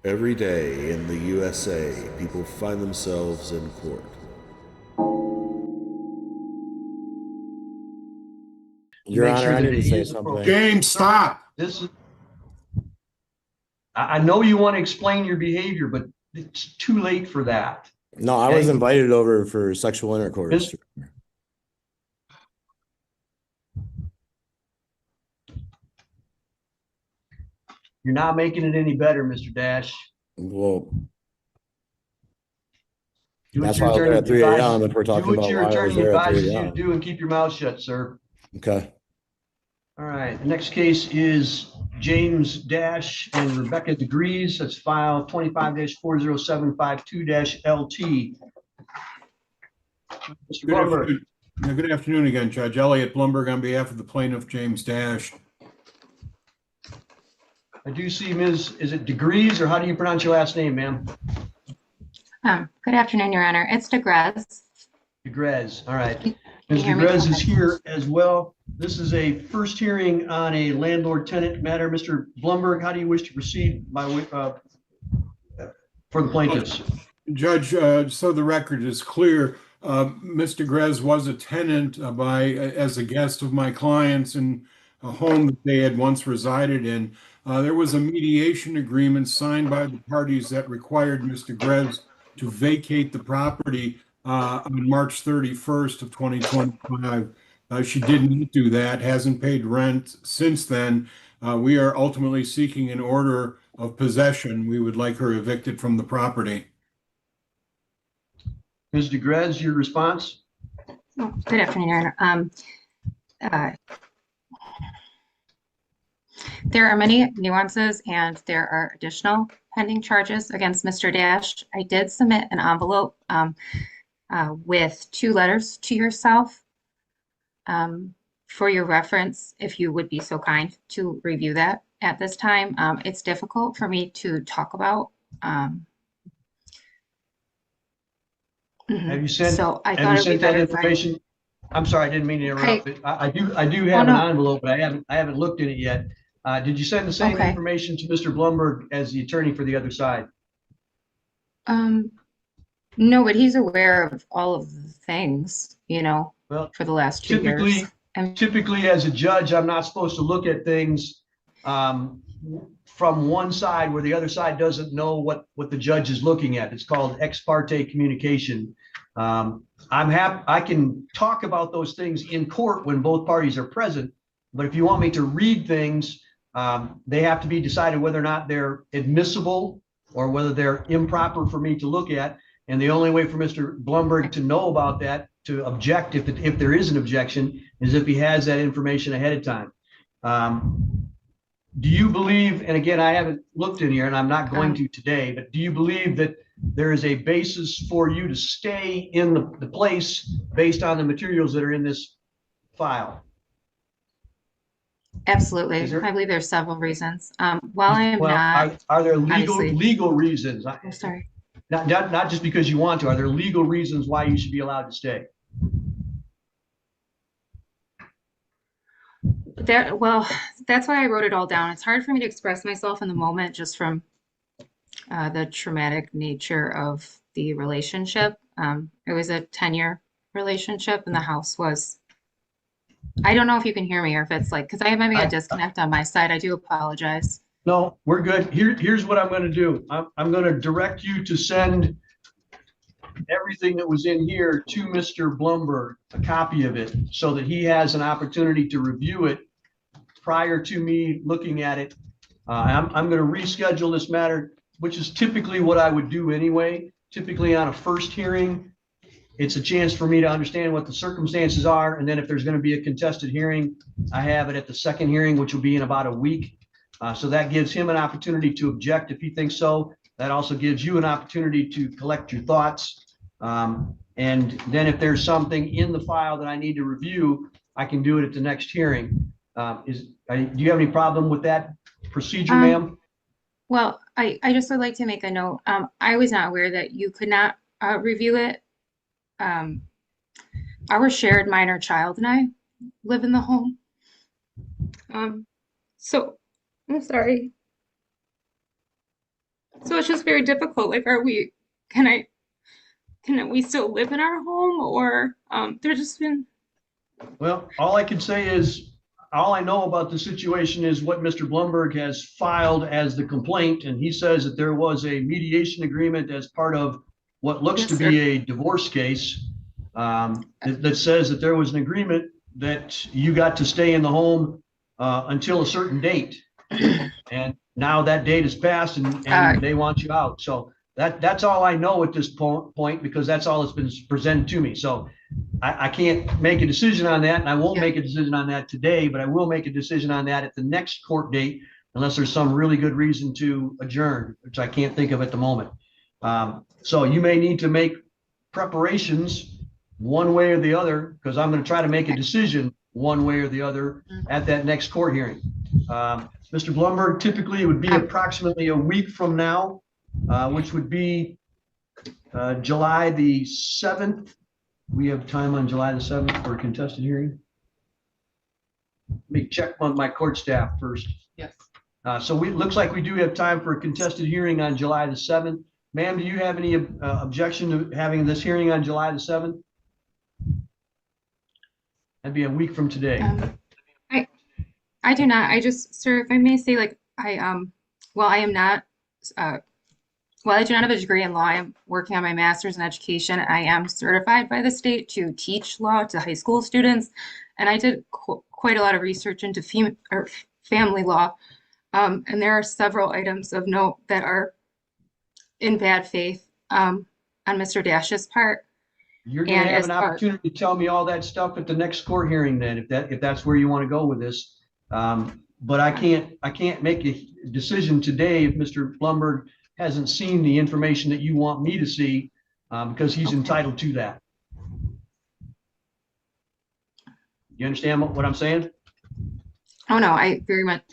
Every day in the USA, people find themselves in court. Your Make Honor, sure I that need to it say is something. appropriate. James, stop. This is, I know you want to explain your behavior, but it's too late for that. No, I was invited over for sexual intercourse. You're not making it any better, Mr. Dash. Well, Do what that's your why I was there attorney at 3 a.m. advises. if we're Do talking what about your why I was attorney there at 3 advises you to a.m. do and keep your mouth shut, sir. Okay. All right. The next case is James Dash and Rebecca Degrees. That's file 25-40752-LT. Mr. Good Blumberg. afternoon. Good afternoon again, Judge. Elliot Blumberg on behalf of the plaintiff, James Dash. I do see Ms. Is it Degrees, or how do you pronounce your last name, ma'am? Good afternoon, Your Honor. It's DeGrez. DeGrez. All right. Can Ms. you hear me? DeGrez is Okay. here as well. This is a first hearing on a landlord-tenant matter. Mr. Blumberg, how do you wish to proceed for the plaintiffs? Judge, so the record is clear, Mr. Grez was a tenant as a guest of my clients in a home that they had once resided in. There was a mediation agreement signed by the parties that required Mr. Grez to vacate the property on March 31st of 2025. She didn't do that, hasn't paid rent since then. We are ultimately seeking an order of possession. We would like her evicted from the property. Ms. DeGrez, your response? Oh, good afternoon, Your Honor. There are many nuances and there are additional pending charges against Mr. Dash. I did submit an envelope with 2 letters to yourself for your reference, if you would be so kind to review that at this time. It's difficult for me to talk about. Have you sent, So I have thought you it'd be sent that better if I. information? I'm sorry, I didn't mean to interrupt. But I do have Oh, an no. envelope, but I haven't looked in it yet. Did you send the same Okay. information to Mr. Blumberg as the attorney for the other side? No, but he's aware of all of the things, Well, for the last 2 years. typically as a judge, I'm not supposed to look at things from one side where the other side doesn't know what the judge is looking at. It's called ex parte communication. I can talk about those things in court when both parties are present, but if you want me to read things, they have to be decided whether or not they're admissible or whether they're improper for me to look at. And the only way for Mr. Blumberg to know about that, to object if there is an objection, is if he has that information ahead of time. Do you believe, and again, I haven't looked in here and I'm not going to today, but do you believe that there is a basis for you to stay in the place based on the materials that are in this file? Absolutely. Is there- I believe there's several reasons. While I am Well, not, are there obviously. legal reasons? I'm sorry. Not just because you want to. Are there legal reasons why you should be allowed to stay? Well, that's why I wrote it all down. It's hard for me to express myself in the moment just from the traumatic nature of the relationship. It was a 10-year relationship and the house was, I don't know if you can hear me or if it's like, because I have maybe a disconnect on my side. I do apologize. No, we're good. Here's what I'm going to do. I'm going to direct you to send everything that was in here to Mr. Blumberg, a copy of it, so that he has an opportunity to review it prior to me looking at it. I'm going to reschedule this matter, which is typically what I would do anyway. Typically on a first hearing, it's a chance for me to understand what the circumstances are. And then if there's going to be a contested hearing, I have it at the second hearing, which will be in about a week. So that gives him an opportunity to object if he thinks so. That also gives you an opportunity to collect your thoughts. And then if there's something in the file that I need to review, I can do it at the next hearing. Do you have any problem with that procedure, ma'am? Well, I just would like to make a note. I was not aware that you could not review it. Our shared minor child and I live in the home. So I'm sorry. So it's just very difficult. Like, can we still live in our home, or there's just been. Well, all I can say is, all I know about the situation is what Mr. Blumberg has filed as the complaint, and he says that there was a mediation agreement as part of what looks Yes, to sir. be a divorce case, that says that there was an agreement that you got to stay in the home until a certain date. And now that date has passed and they want you out. So that's all I know at this point, because that's all that's been presented to me. So I can't make a decision on that, and I won't Yeah. make a decision on that today, but I will make a decision on that at the next court date, unless there's some really good reason to adjourn, which I can't think of at the moment. So you may need to make preparations one way or the other, because I'm going to try to make a decision one way or the other at that next court hearing. Mr. Blumberg, typically it would be approximately a week from now, which would be July the 7th. We have time on July the 7th for a contested hearing. Let me check on my court staff first. Yes. So it looks like we do have time for a contested hearing on July the 7th. Ma'am, do you have any objection to having this hearing on July the 7th? That'd be a week from today. I do not. I just, sir, if I may say, like, well, I am not, well, I do not have a degree in law. I am working on my master's in education. I am certified by the state to teach law to high school students. And I did quite a lot of research into family law. And there are several items of note that are in bad faith on Mr. Dash's part. You're going to And have as an far- opportunity to tell me all that stuff at the next court hearing then, if that's where you want to go with this. But I can't make a decision today if Mr. Blumberg hasn't seen the information that you want me to see, because he's entitled to that. You understand what I'm saying? Oh no, I very much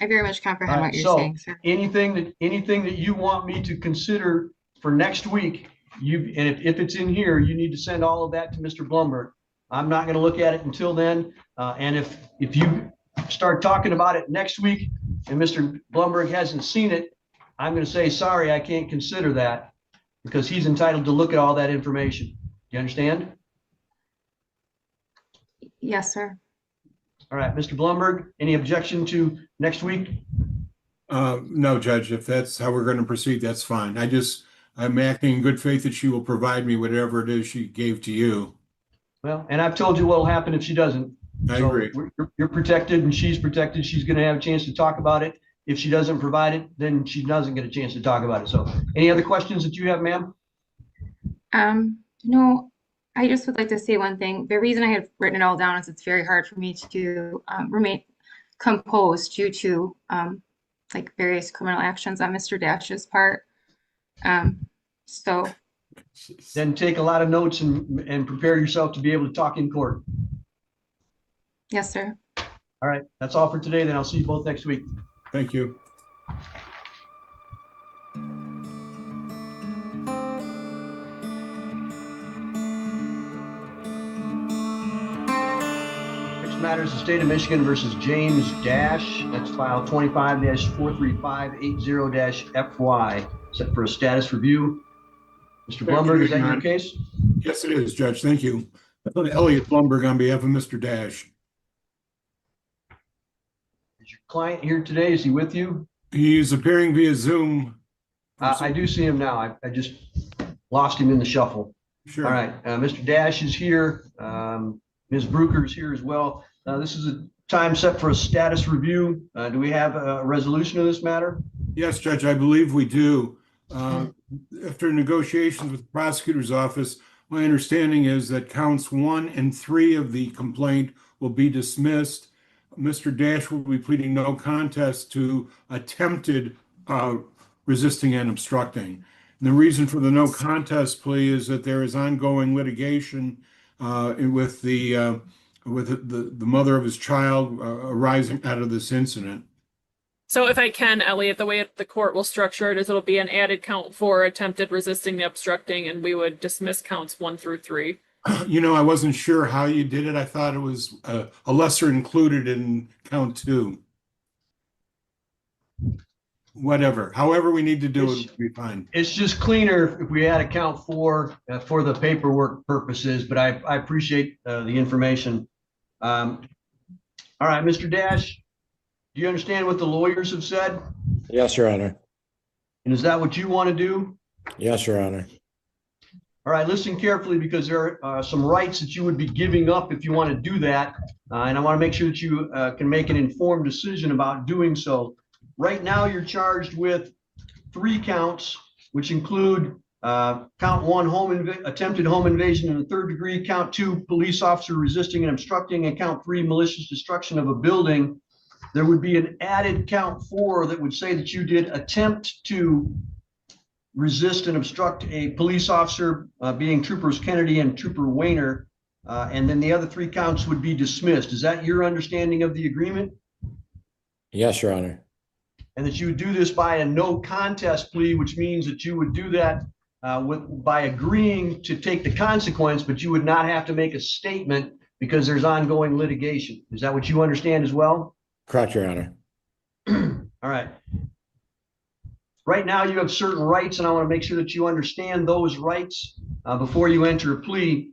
comprehend All right, what you're so saying, sir. anything that you want me to consider for next week, and if it's in here, you need to send all of that to Mr. Blumberg. I'm not going to look at it until then. And if you start talking about it next week and Mr. Blumberg hasn't seen it, I'm going to say, sorry, I can't consider that, because he's entitled to look at all that information. Do you understand? Yes, sir. All right, Mr. Blumberg, any objection to next week? No, Judge, if that's how we're going to proceed, that's fine. I'm acting in good faith that she will provide me whatever it is she gave to you. Well, and I've told you what'll happen if she doesn't. I So agree. you're protected and she's protected. She's going to have a chance to talk about it. If she doesn't provide it, then she doesn't get a chance to talk about it. So any other questions that you have, ma'am? No, I just would like to say one thing. The reason I have written it all down is it's very hard for me to remain composed due to like various criminal actions on Mr. Dash's part. So Then take a lot of notes and prepare yourself to be able to talk in court. yes, sir. All right, that's all for today. Then I'll see you both next week. Thank you. Next matter is the state of Michigan versus James Dash. That's file 25-43580-FY, set for a status review. Mr. Blumberg, is that your case? Yes, it is, Judge. Thank you. Elliot Blumberg on behalf of Mr. Dash. Is your client here today? Is he with you? He's appearing via Zoom. I do see him now. I just lost him in the shuffle. Sure. All right, Mr. Dash is here. Ms. Brucker is here as well. This is a time set for a status review. Do we have a resolution of this matter? Yes, Judge, I believe we do. After negotiations with the prosecutor's office, my understanding is that counts 1 and 3 of the complaint will be dismissed. Mr. Dash will be pleading no contest to attempted resisting and obstructing. And the reason for the no contest plea is that there is ongoing litigation with the mother of his child arising out of this incident. So if I can, Elliot, the way the court will structure it is it'll be an added count for attempted resisting the obstructing, and we would dismiss counts 1 through 3. You know, I wasn't sure how you did it. I thought it was a lesser included in count 2. whatever, however we need to do it would be fine. It's just cleaner if we add a count 4 for the paperwork purposes, but I appreciate the information. All right, Mr. Dash, do you understand what the lawyers have said? Yes, Your Honor. And is that what you want to do? Yes, Your Honor. All right, listen carefully because there are some rights that you would be giving up if you want to do that. And I want to make sure that you can make an informed decision about doing so. Right now, you're charged with 3 counts, which include count 1, attempted home invasion in the 3rd degree, count 2, police officer resisting and obstructing, and count 3, malicious destruction of a building. There would be an added count 4 that would say that you did attempt to resist and obstruct a police officer, being Troopers Kennedy and Trooper Wayner, and then the other 3 counts would be dismissed. Is that your understanding of the agreement? Yes, Your Honor. And that you would do this by a no contest plea, which means that you would do that by agreeing to take the consequence, but you would not have to make a statement because there's ongoing litigation. Is that what you understand as well? Correct, Your Honor. All right. Right now, you have certain rights, and I want to make sure that you understand those rights before you enter a plea.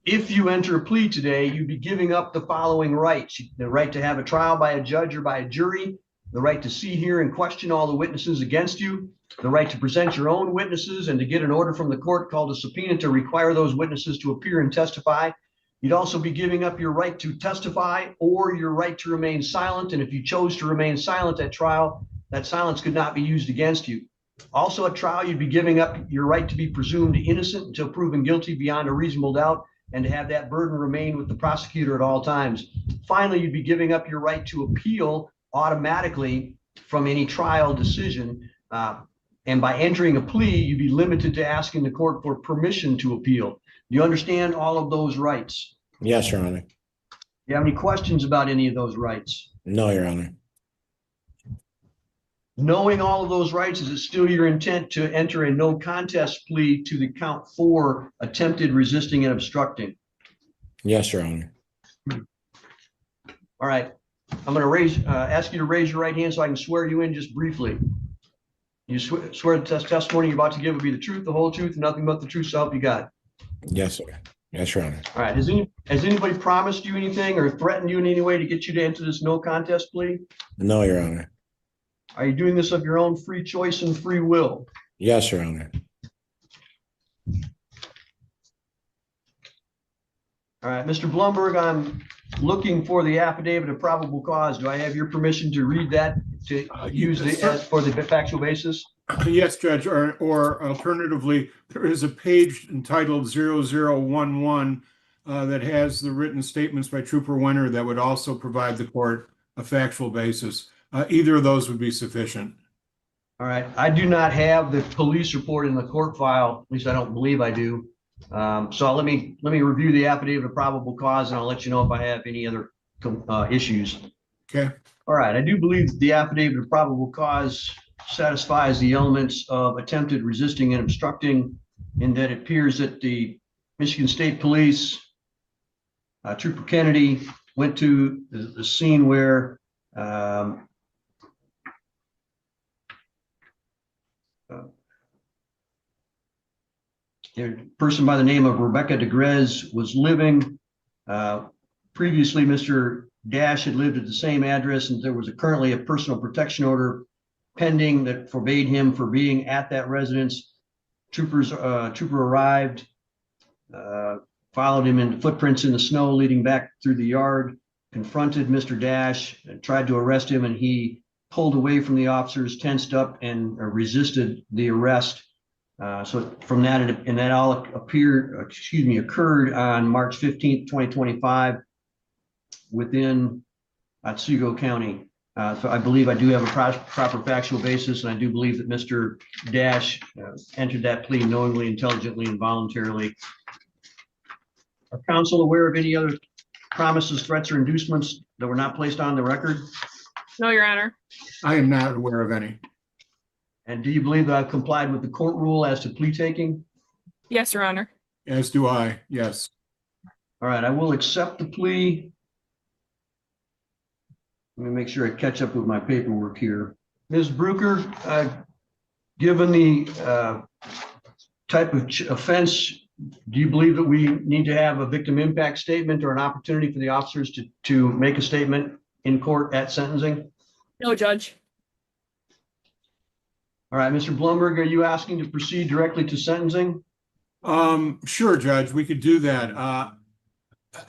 If you enter a plea today, you'd be giving up the following rights: the right to have a trial by a judge or by a jury, the right to see, hear, and question all the witnesses against you, the right to present your own witnesses and to get an order from the court called a subpoena to require those witnesses to appear and testify. You'd also be giving up your right to testify or your right to remain silent. And if you chose to remain silent at trial, that silence could not be used against you. Also at trial, you'd be giving up your right to be presumed innocent until proven guilty beyond a reasonable doubt, and to have that burden remain with the prosecutor at all times. Finally, you'd be giving up your right to appeal automatically from any trial decision. And by entering a plea, you'd be limited to asking the court for permission to appeal. Do you understand all of those rights? Yes, Your Honor. Do you have any questions about any of those rights? No, Your Honor. Knowing all of those rights, is it still your intent to enter a no contest plea to the count 4, attempted resisting and obstructing? Yes, Your Honor. All right. I'm going to ask you to raise your right hand so I can swear you in just briefly. You swear the testimony you're about to give will be the truth, the whole truth, and nothing but the truth, so help you God. Yes, sir. Yes, Your Honor. All right. Has anybody promised you anything or threatened you in any way to get you to enter this no contest plea? No, Your Honor. Are you doing this of your own free choice and free will? Yes, Your Honor. All right, Mr. Blumberg, I'm looking for the affidavit of probable cause. Do I have your permission to read that, to use it as for the factual basis? Yes, Judge, or alternatively, there is a page entitled 0011 that has the written statements by Trooper Winter that would also provide the court a factual basis. Either of those would be sufficient. All right, I do not have the police report in the court file. At least I don't believe I do. So let me review the affidavit of probable cause, and I'll let you know if I have any other issues. Okay. All right, I do believe that the affidavit of probable cause satisfies the elements of attempted resisting and obstructing, in that it appears that the Michigan State Police, Trooper Kennedy, went to the scene where a person by the name of Rebecca DeGrez was living. Previously, Mr. Dash had lived at the same address, and there was currently a personal protection order pending that forbade him for being at that residence. Trooper arrived, followed him in footprints in the snow leading back through the yard, confronted Mr. Dash, tried to arrest him, and he pulled away from the officers, tensed up, and resisted the arrest. So from that, and that all occurred on March 15th, 2025 within Otsego County. So I believe I do have a proper factual basis, and I do believe that Mr. Dash entered that plea knowingly, intelligently, and voluntarily. Are counsel aware of any other promises, threats, or inducements that were not placed on the record? No, Your Honor. I am not aware of any. And do you believe that I've complied with the court rule as to plea taking? Yes, Your Honor. As do I, yes. All right, I will accept the plea. Let me make sure I catch up with my paperwork here. Ms. Bruker, given the type of offense, do you believe that we need to have a victim impact statement or an opportunity for the officers to make a statement in court at sentencing? No, Judge. All right, Mr. Blumberg, are you asking to proceed directly to sentencing? Sure, Judge, we could do that.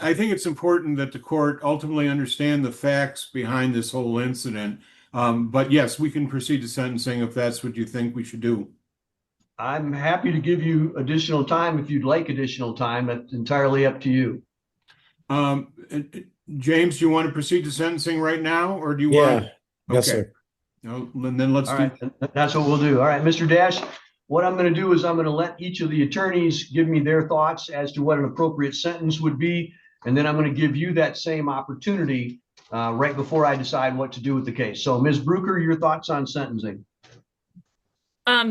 I think it's important that the court ultimately understand the facts behind this whole incident. But yes, we can proceed to sentencing if that's what you think we should do. I'm happy to give you additional time if you'd like additional time. That's entirely up to you. James, do you want to proceed to sentencing right now, or do you want? Yeah. Yes, Okay. sir. No, then let's All do. right, that's what we'll do. All right, Mr. Dash, what I'm going to do is I'm going to let each of the attorneys give me their thoughts as to what an appropriate sentence would be. And then I'm going to give you that same opportunity right before I decide what to do with the case. So Ms. Bruker, your thoughts on sentencing?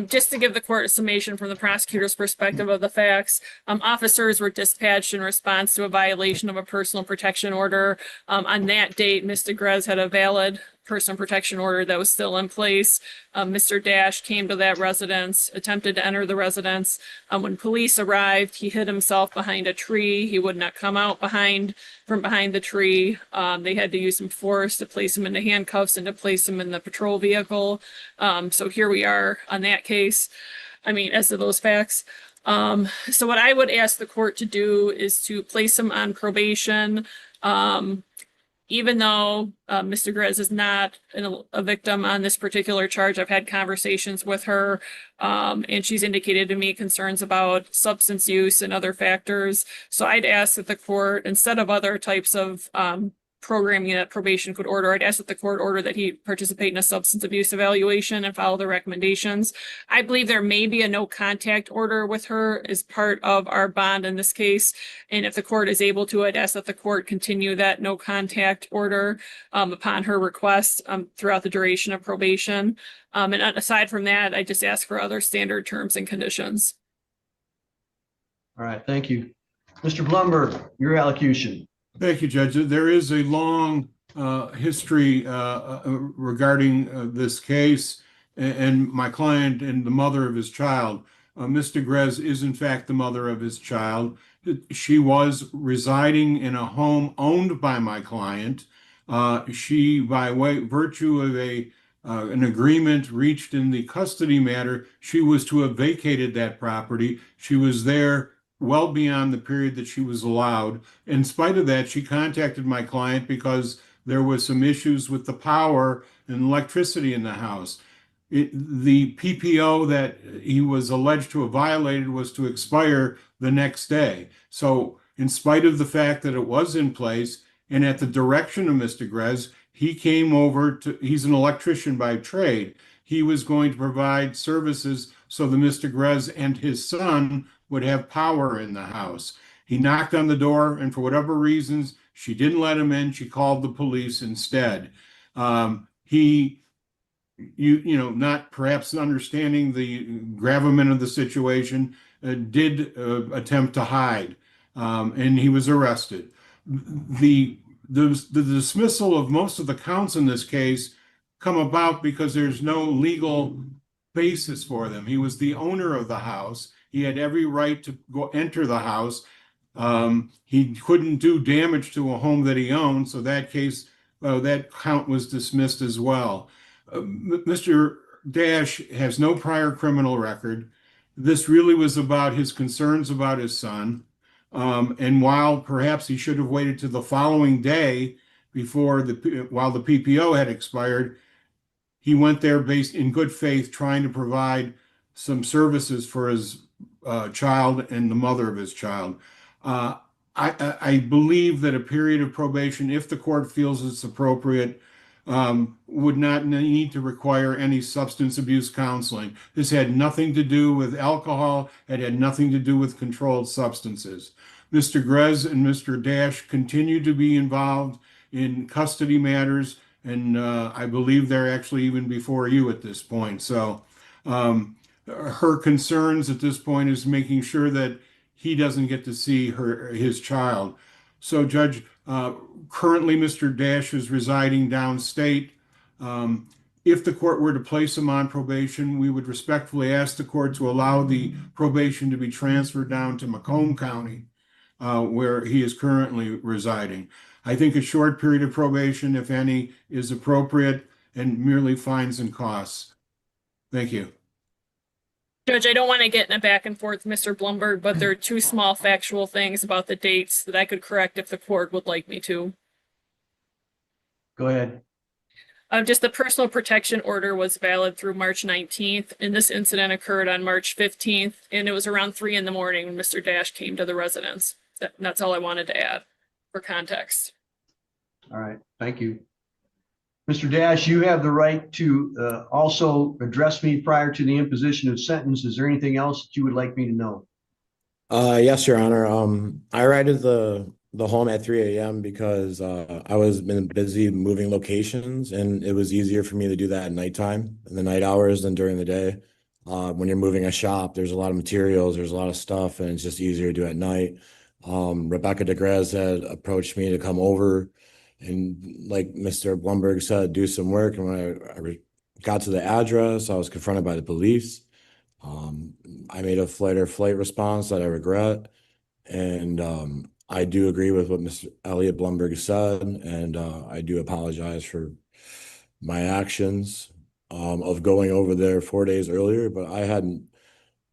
Just to give the court a summation from the prosecutor's perspective of the facts, officers were dispatched in response to a violation of a personal protection order. On that date, Mr. Grez had a valid personal protection order that was still in place. Mr. Dash came to that residence, attempted to enter the residence. When police arrived, he hid himself behind a tree. He would not come out from behind the tree. They had to use some force to place him into handcuffs and to place him in the patrol vehicle. So here we are on that case. I mean, as to those facts. So what I would ask the court to do is to place him on probation. Even though Mr. Grez is not a victim on this particular charge, I've had conversations with her, and she's indicated to me concerns about substance use and other factors. So I'd ask that the court, instead of other types of programming that probation could order, I'd ask that the court order that he participate in a substance abuse evaluation and follow the recommendations. I believe there may be a no contact order with her as part of our bond in this case. And if the court is able to, I'd ask that the court continue that no contact order upon her request throughout the duration of probation. And aside from that, I just ask for other standard terms and conditions. All right, thank you. Mr. Blumberg, your allocution. Thank you, Judge. There is a long history regarding this case and my client and the mother of his child. Mr. Grez is in fact the mother of his child. She was residing in a home owned by my client. She, by virtue of an agreement reached in the custody matter, she was to have vacated that property. She was there well beyond the period that she was allowed. In spite of that, she contacted my client because there was some issues with the power and electricity in the house. The PPO that he was alleged to have violated was to expire the next day. So in spite of the fact that it was in place, and at the direction of Mr. Grez, he came over he's an electrician by trade. He was going to provide services so that Mr. Grez and his son would have power in the house. He knocked on the door, and for whatever reasons, she didn't let him in. She called the police instead. He, not perhaps understanding the gravamen of the situation, did attempt to hide, and he was arrested. The dismissal of most of the counts in this case come about because there's no legal basis for them. He was the owner of the house. He had every right to enter the house. He couldn't do damage to a home that he owned, so that count was dismissed as well. Mr. Dash has no prior criminal record. This really was about his concerns about his son. And while perhaps he should have waited to the following day while the PPO had expired, he went there based in good faith, trying to provide some services for his child and the mother of his child. I believe that a period of probation, if the court feels it's appropriate, would not need to require any substance abuse counseling. This had nothing to do with alcohol. It had nothing to do with controlled substances. Mr. Grez and Mr. Dash continue to be involved in custody matters, and I believe they're actually even before you at this point. So her concerns at this point is making sure that he doesn't get to see his child. So, Judge, currently Mr. Dash is residing downstate. if the court were to place him on probation, we would respectfully ask the court to allow the probation to be transferred down to Macomb County, where he is currently residing. I think a short period of probation, if any, is appropriate and merely fines and costs. Thank you. Judge, I don't want to get in a back and forth, Mr. Blumberg, but there are two small factual things about the dates that I could correct if the court would like me to. Go ahead. Just the personal protection order was valid through March 19th, and this incident occurred on March 15th, and it was around 3 in the morning when Mr. Dash came to the residence. That's all I wanted to add for context. All right, thank you. Mr. Dash, you have the right to also address me prior to the imposition of sentence. Is there anything else that you would like me to know? Yes, Your Honor. I arrived at the home at 3 a.m. because I was been busy moving locations, and it was easier for me to do that at nighttime in the night hours than during the day. When you're moving a shop, there's a lot of materials, there's a lot of stuff, and it's just easier to do at night. Rebecca DeGrez had approached me to come over and, like Mr. Blumberg said, do some work. And when I got to the address, I was confronted by the police. I made a flight or flight response that I regret. And I do agree with what Mr. Elliot Blumberg said. And I do apologize for my actions of going over there 4 days earlier. But I had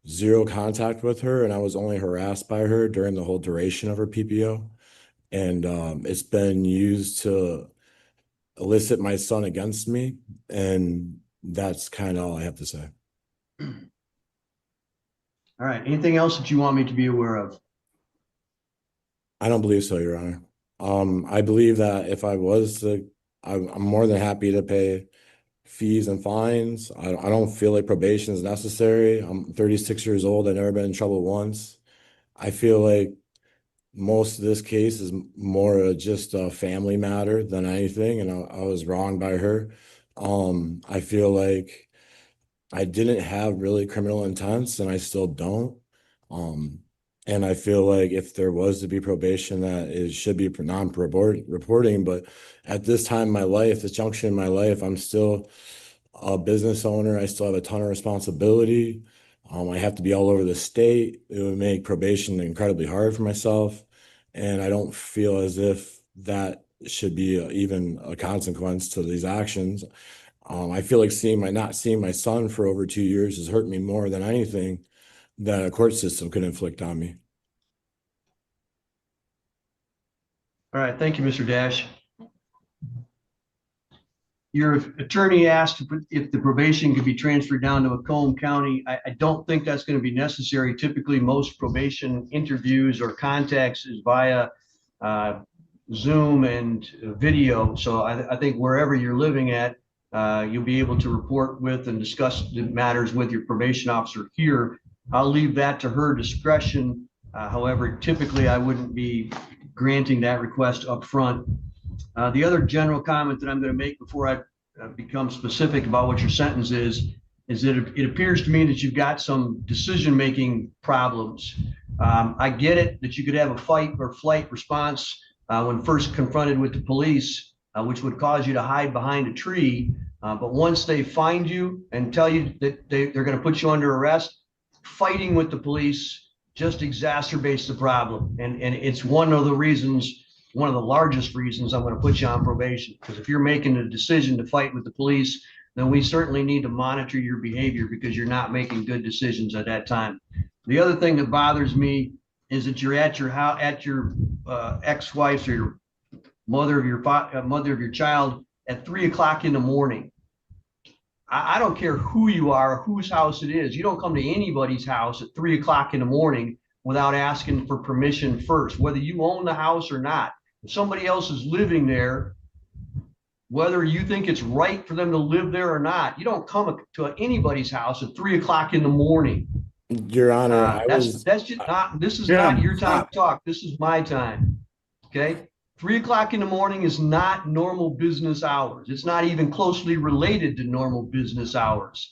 zero contact with her, and I was only harassed by her during the whole duration of her PPO. And it's been used to elicit my son against me. And that's kind of all I have to say. All right, anything else that you want me to be aware of? I don't believe so, Your Honor. I believe that if I was to, I'm more than happy to pay fees and fines. I don't feel like probation is necessary. I'm 36 years old. I've never been in trouble once. I feel like most of this case is more just a family matter than anything, and I was wronged by her. I feel like I didn't have really criminal intents, and I still don't. And I feel like if there was to be probation, that it should be non-reporting. But at this time in my life, this junction in my life, I'm still a business owner. I still have a ton of responsibility. I have to be all over the state. It would make probation incredibly hard for myself. And I don't feel as if that should be even a consequence to these actions. I feel like not seeing my son for over 2 years has hurt me more than anything that a court system could inflict on me. All right, thank you, Mr. Dash. Your attorney asked if the probation could be transferred down to Macomb County. I don't think that's going to be necessary. Typically, most probation interviews or contacts is via Zoom and video. So I think wherever you're living at, you'll be able to report with and discuss the matters with your probation officer here. I'll leave that to her discretion. However, typically I wouldn't be granting that request up front. The other general comment that I'm going to make before I become specific about what your sentence is that it appears to me that you've got some decision-making problems. I get it that you could have a fight or flight response when first confronted with the police, which would cause you to hide behind a tree. But once they find you and tell you that they're going to put you under arrest, fighting with the police just exacerbates the problem. And it's one of the largest reasons I'm going to put you on probation. Because if you're making a decision to fight with the police, then we certainly need to monitor your behavior because you're not making good decisions at that time. The other thing that bothers me is that you're at your house, at your ex-wife's or your mother of your child at 3 o'clock in the morning. I don't care who you are, whose house it is. You don't come to anybody's house at 3 o'clock in the morning without asking for permission first, whether you own the house or not. If somebody else is living there, whether you think it's right for them to live there or not, you don't come to anybody's house at 3 o'clock in the morning. Your Honor, this is not your time to talk. This is my time. Okay. 3 o'clock in the morning is not normal business hours. It's not even closely related to normal business hours.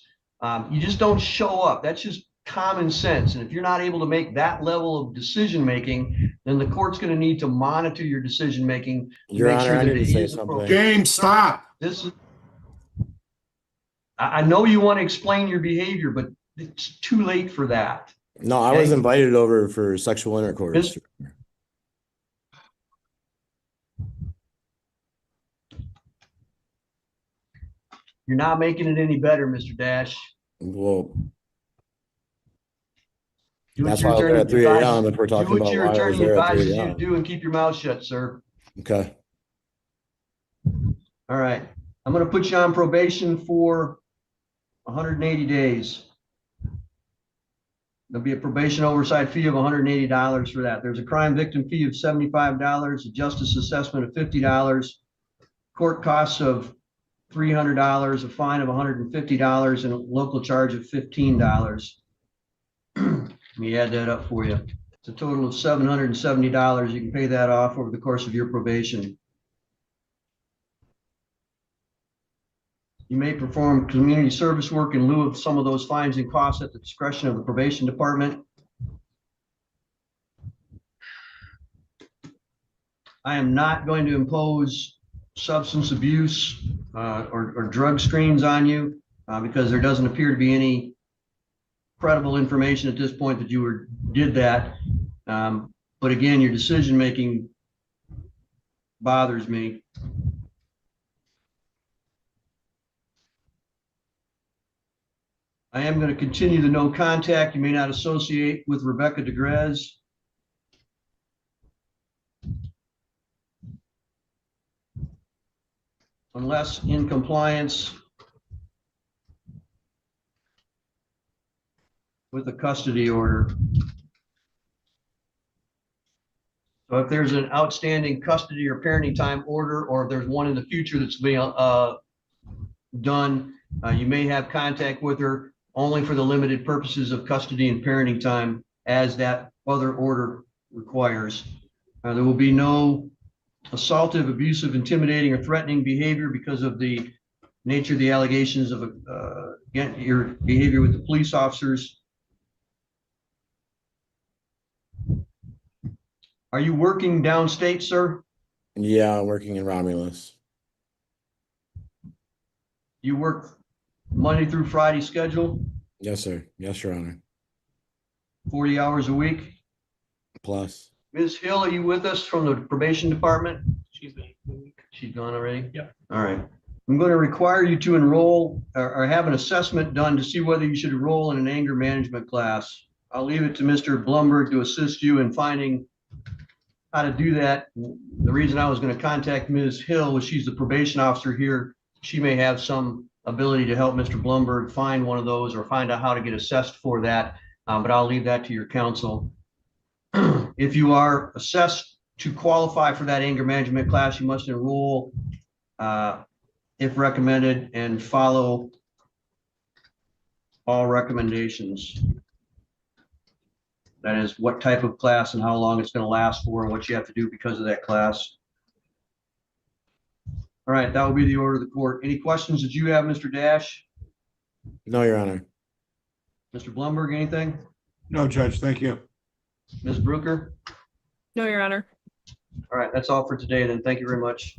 You just don't show up. That's just common sense. And if you're not able to make that level of decision making, then the court's going to need to monitor your decision making. Your Honor, I need to say something. James, stop. This is I know you want to explain your behavior, but it's too late for that. No, I was Okay. invited over for sexual intercourse. Mis- You're not making it any better, Mr. Dash. Well, Do what that's your why I was there attorney at 3 a.m. advises. if we're Do talking what about your why I was attorney there at 3 advises you to a.m. do and keep your mouth shut, sir. Okay. All right. I'm going to put you on probation for 180 days. There'll be a probation oversight fee of $180 for that. There's a crime victim fee of $75, a justice assessment of $50, court costs of $300, a fine of $150, and a local charge of $15. Let me add that up for you. It's a total of $770. You can pay that off over the course of your probation. You may perform community service work in lieu of some of those fines and costs at the discretion of the probation department. I am not going to impose substance abuse or drug screens on you because there doesn't appear to be any credible information at this point that you did that. But again, your decision-making bothers me. I am going to continue the no contact. You may not associate with Rebecca DeGrez. Unless in compliance with a custody order. So if there's an outstanding custody or parenting time order, or if there's one in the future that's being done, you may have contact with her only for the limited purposes of custody and parenting time as that other order requires. There will be no assaultive, abusive, intimidating, or threatening behavior because of the nature of the allegations of your behavior with the police officers. Are you working downstate, sir? Yeah, I'm working in Romulus. You work Monday through Friday schedule, Yes, sir. Yes, Your Honor. 40 hours a week? Plus. Ms. Hill, are you with us from the probation department? She's gone already? Yep. All right. I'm going to require you to enroll or have an assessment done to see whether you should enroll in an anger management class. I'll leave it to Mr. Blumberg to assist you in finding how to do that. The reason I was going to contact Ms. Hill was she's the probation officer here. She may have some ability to help Mr. Blumberg find one of those or find out how to get assessed for that. But I'll leave that to your counsel. If you are assessed to qualify for that anger management class, you must enroll if recommended and follow all recommendations. That is what type of class and how long it's going to last for and what you have to do because of that class. All right, that will be the order of the court. Any questions that you have, Mr. Dash? No, Your Honor. Mr. Blumberg, anything? No, Judge, thank you. Ms. Brooker? No, Your Honor. All right, that's all for today then. Thank you very much.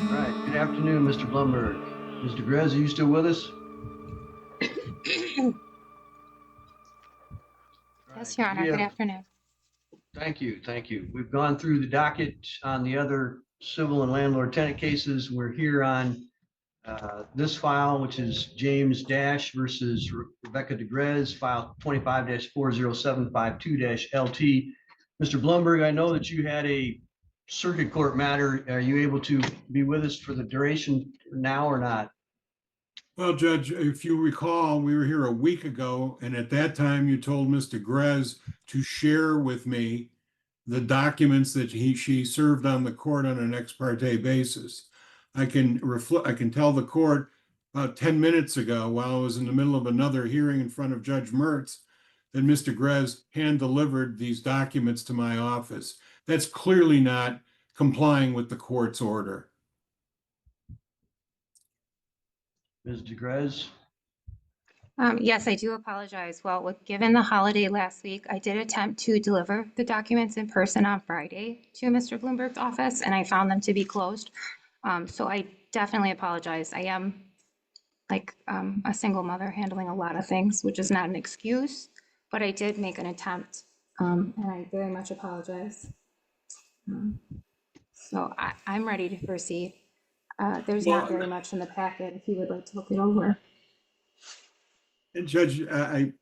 All right, good afternoon, Mr. Blumberg. Ms. DeGrez, are you still with us? Yes, Your Honor. Good afternoon. Thank you, thank you. We've gone through the docket on the other civil and landlord tenant cases. We're here on this file, which is James Dash versus Rebecca DeGrez, file 25-40752-LT. Mr. Blumberg, I know that you had a circuit court matter. Are you able to be with us for the duration now or not? Well, Judge, if you recall, we were here a week ago, and at that time you told Mr. Grez to share with me the documents that she served on the court on an ex parte basis. I can tell the court about 10 minutes ago, while I was in the middle of another hearing in front of Judge Mertz, that Mr. Grez hand-delivered these documents to my office. That's clearly not complying with the court's order. Ms. DeGrez? Yes, I do apologize. Well, given the holiday last week, I did attempt to deliver the documents in person on Friday to Mr. Bloomberg's office, and I found them to be closed. So I definitely apologize. I am like a single mother handling a lot of things, which is not an excuse, but I did make an attempt, and I very much apologize. So I'm ready to proceed. There's not very much in the packet if you would like to look it over. And Judge, I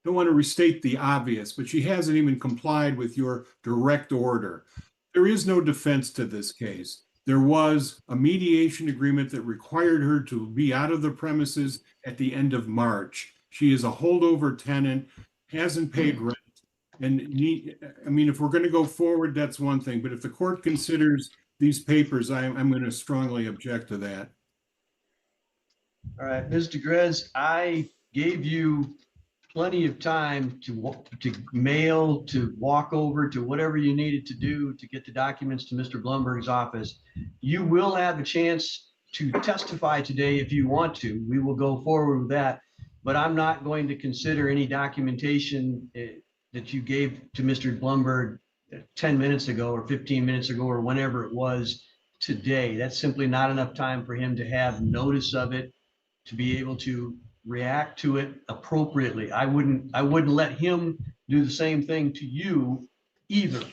don't want to restate the obvious, but she hasn't even complied with your direct order. There is no defense to this case. There was a mediation agreement that required her to be out of the premises at the end of March. She is a holdover tenant, hasn't paid rent. And I mean, if we're going to go forward, that's one thing. But if the court considers these papers, I'm going to strongly object to that. All right, Ms. DeGrez, I gave you plenty of time to mail, to walk over, to whatever you needed to do to get the documents to Mr. Blumberg's office. You will have a chance to testify today if you want to. We will go forward with that, but I'm not going to consider any documentation that you gave to Mr. Blumberg 10 minutes ago or 15 minutes ago or whenever it was today. That's simply not enough time for him to have notice of it, to be able to react to it appropriately. I wouldn't let him do the same thing to you either.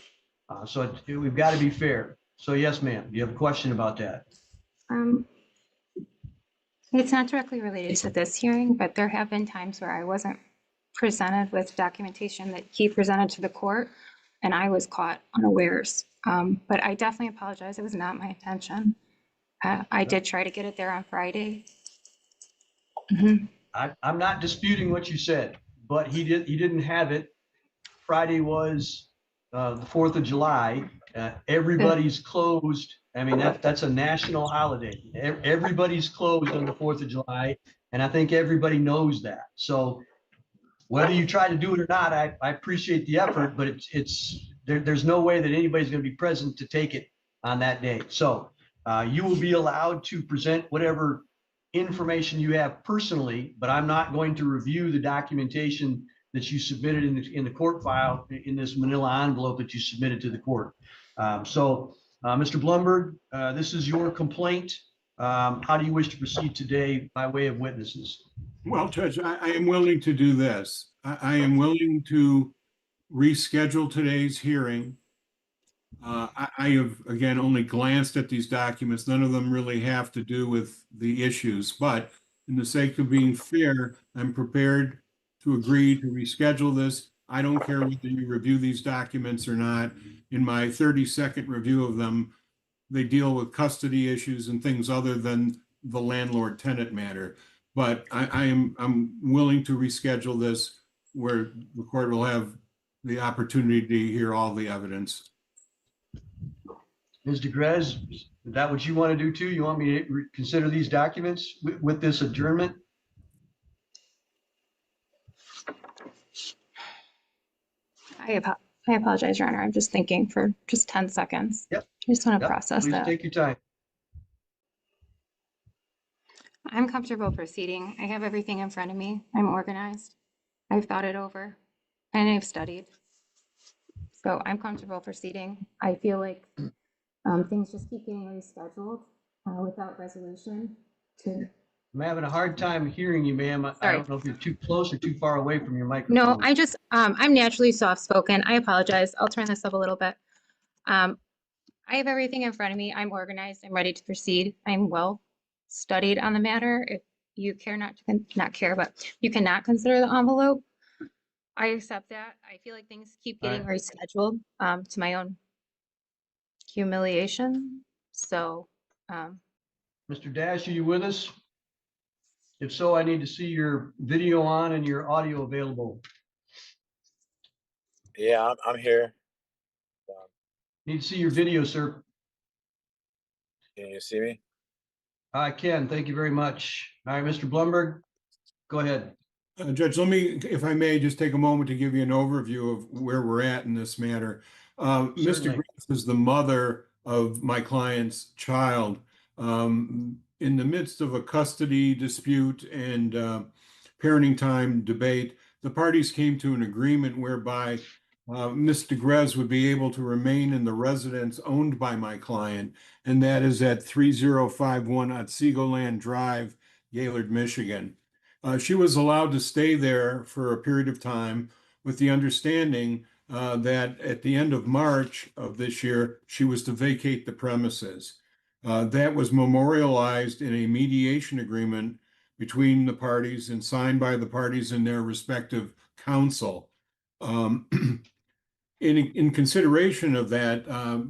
So we've got to be fair. So yes, ma'am, you have a question about that? It's not directly related to this hearing, but there have been times where I wasn't presented with documentation that he presented to the court, and I was caught unawares. But I definitely apologize. It was not my intention. I did try to get it there on Friday. I'm not disputing what you said, but he didn't have it. Friday was the 4th of July. Everybody's closed. I mean, that's a national holiday. Everybody's closed on the 4th of July, and I think everybody knows that. So whether you try to do it or not, I appreciate the effort, but there's no way that anybody's going to be present to take it on that day. So you will be allowed to present whatever information you have personally, but I'm not going to review the documentation that you submitted in the court file in this manila envelope that you submitted to the court. So Mr. Blumberg, this is your complaint. How do you wish to proceed today by way of witnesses? Well, Judge, I am willing to do this. I am willing to reschedule today's hearing. I have, again, only glanced at these documents. None of them really have to do with the issues, but in the sake of being fair, I'm prepared to agree to reschedule this. I don't care whether you review these documents or not. In my 30-second review of them, they deal with custody issues and things other than the landlord-tenant matter. But I'm willing to reschedule this where the court will have the opportunity to hear all the evidence. Ms. DeGrez, is that what you want to do too? You want me to consider these documents with this adjournment? I apologize, Your Honor. I'm just thinking for just 10 seconds. Yep. I just want to process Please that. take your time. I'm comfortable proceeding. I have everything in front of me. I'm organized. I've thought it over and I've studied. So I'm comfortable proceeding. I feel like things just keep getting rescheduled without resolution. I'm having a hard time hearing you, ma'am. I don't know if you're too close or too far away from your microphone. No, I'm naturally soft-spoken. I apologize. I'll turn this up a little bit. I have everything in front of me. I'm organized. I'm ready to proceed. I'm well studied on the matter. If you care not care, but you cannot consider the envelope, I accept that. I feel like things keep getting rescheduled to my own humiliation. So, Mr. Dash, are you with us? If so, I need to see your video on and your audio available. Yeah, I'm here. Need to see your video, sir. Can you see me? I can. Thank you very much. All right, Mr. Blumberg, go ahead. Judge, let me, if I may, just take a moment to give you an overview of where we're at in this matter. Mr. Grace is the mother of my client's child. In the midst of a custody dispute and parenting time debate, the parties came to an agreement whereby Ms. DeGrez would be able to remain in the residence owned by my client, and that is at 3051 Otsego Land Drive, Gaylord, Michigan. She was allowed to stay there for a period of time with the understanding that at the end of March of this year, she was to vacate the premises. That was memorialized in a mediation agreement between the parties and signed by the parties and their respective counsel. In consideration of that,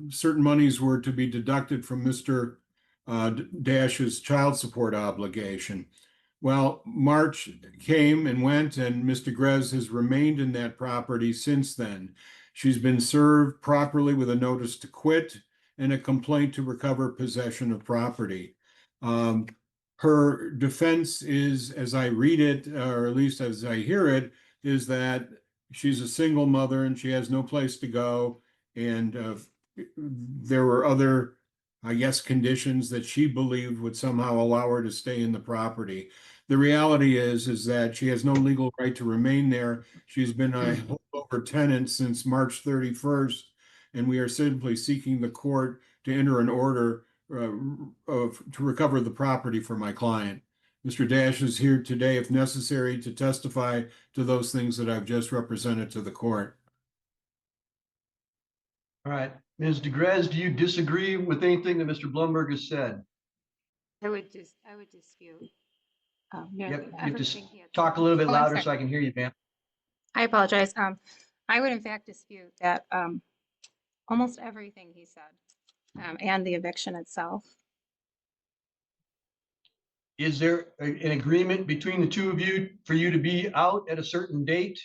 certain monies were to be deducted from Mr. Dash's child support obligation. Well, March came and went, and Mr. Grez has remained in that property since then. She's been served properly with a notice to quit and a complaint to recover possession of property. Her defense is, as I read it, or at least as I hear it, is that she's a single mother and she has no place to go. And there were other, I guess, conditions that she believed would somehow allow her to stay in the property. The reality is that she has no legal right to remain there. She's been a holdover tenant since March 31st, and we are simply seeking the court to enter an order to recover the property for my client. Mr. Dash is here today, if necessary, to testify to those things that I've just represented to the court. All right, Ms. DeGrez, do you disagree with anything that Mr. Blumberg has said? I would dispute. You have to everything he had talk said. a little bit Oh, I'm louder sorry. so I can hear you, ma'am. I apologize. I would in fact dispute that almost everything he said and the eviction itself. Is there an agreement between the two of you for you to be out at a certain date?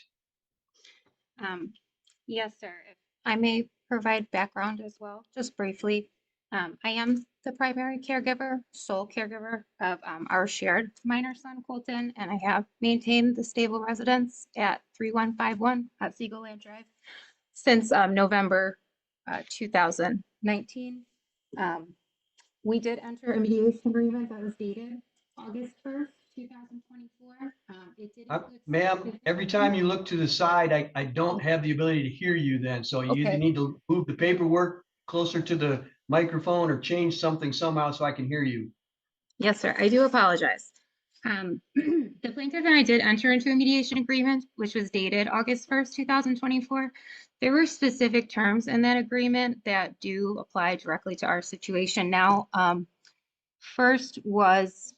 Yes, sir. If I may provide background as well, just briefly. I am the primary caregiver, sole caregiver of our shared minor son, Colton, and I have maintained the stable residence at 3151 Otsego Land Drive since November 2019. We did enter a mediation agreement that was dated August 1st, 2024. It did include Ma'am, every time you look to the side, I don't have the ability to hear you then. So you either Okay. need to move the paperwork closer to the microphone or change something somehow so I can hear you. Yes, sir. I do apologize. The plaintiff and I did enter into a mediation agreement, which was dated August 1st, 2024. There were specific terms in that agreement that do apply directly to our situation now. First was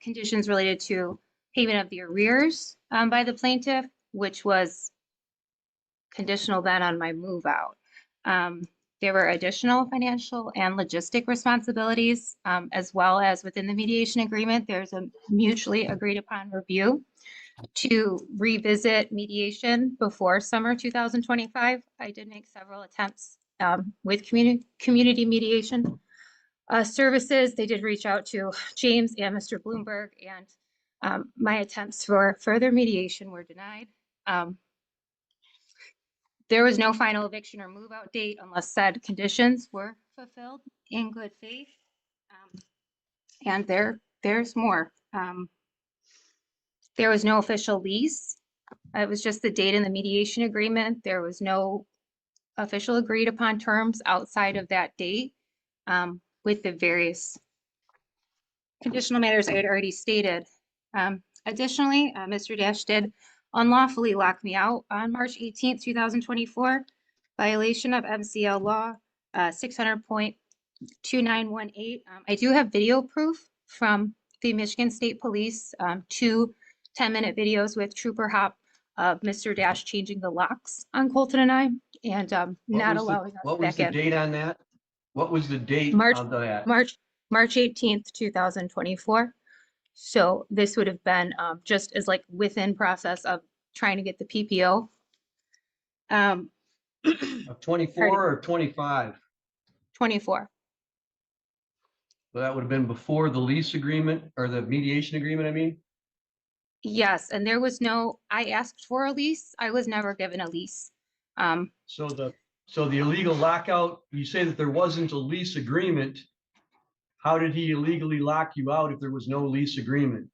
conditions related to payment of the arrears by the plaintiff, which was conditional then on my move out. There were additional financial and logistic responsibilities, as well as within the mediation agreement, there's a mutually agreed upon review to revisit mediation before summer 2025. I did make several attempts with community mediation services. They did reach out to James and Mr. Bloomberg, and my attempts for further mediation were denied. There was no final eviction or move out date unless said conditions were fulfilled in good faith. And there's more. There was no official lease. It was just the date in the mediation agreement. There was no official agreed upon terms outside of that date with the various conditional matters I had already stated. Additionally, Mr. Dash did unlawfully lock me out on March 18th, 2024, violation of MCL law 600.2918. I do have video proof from the Michigan State Police, 2 10-minute videos with Trooper Hop of Mr. Dash changing the locks on Colton and I, and not allowing us What was back the in. date on that? What was the date March- of that? March 18th, 2024. So this would have been just as like within process of trying to get the PPO. Of 24 or 25? 24. So that would have been before the lease agreement or the mediation agreement, I mean? Yes, and there was no, I asked for a lease. I was never given a lease. So the illegal lockout, you say that there wasn't a lease agreement. How did he illegally lock you out if there was no lease agreement?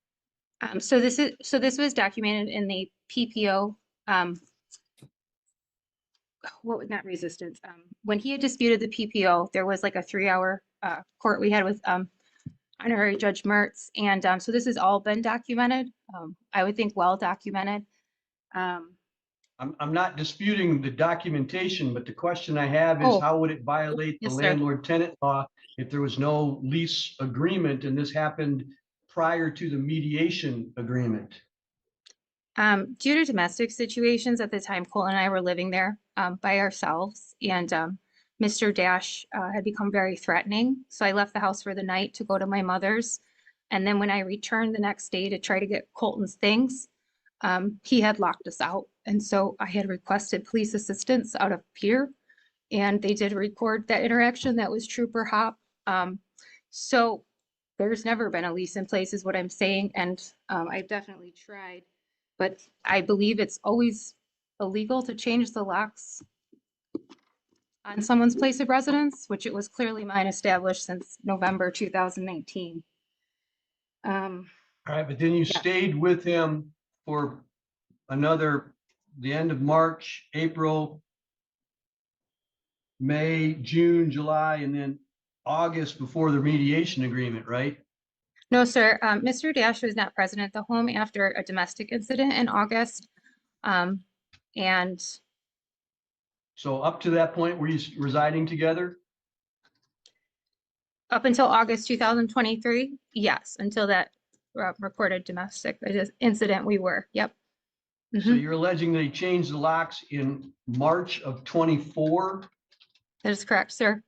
So this was documented in the PPO. Not resistance. When he had disputed the PPO, there was like a 3-hour court we had with Honorary Judge Mertz, and so this has all been documented. I would think well documented. I'm not disputing the documentation, but the question I have is Oh. how would it violate the Yes, sir. landlord-tenant law if there was no lease agreement and this happened prior to the mediation agreement? Due to domestic situations at the time, Cole and I were living there by ourselves, and Mr. Dash had become very threatening. So I left the house for the night to go to my mother's. And then when I returned the next day to try to get Colton's things, he had locked us out. And so I had requested police assistance out of Pier, and they did record that interaction. That was Trooper Hop. So there's never been a lease in place is what I'm saying. And I've definitely tried. But I believe it's always illegal to change the locks on someone's place of residence, which it was clearly mine established since November 2019. All right, but then you stayed with him for the end of March, April, May, June, July, and then August before the mediation agreement, right? No, sir. Mr. Dash was not present at the home after a domestic incident in August. And So up to that point, were you residing together? up until August 2023, yes, until that reported domestic incident, we were. Yep. So you're alleging that he changed the locks in March of 24, That is correct, sir.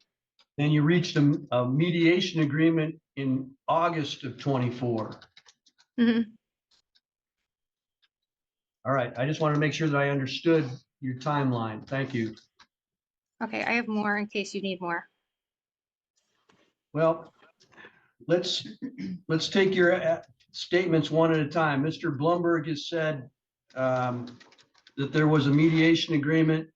then you reached a mediation agreement in August of 24. Mhm. All right, I just wanted to make sure that I understood your timeline. Thank you. Okay, I have more in case you need more. Well, let's take your statements one at a time. Mr. Blumberg has said that there was a mediation agreement,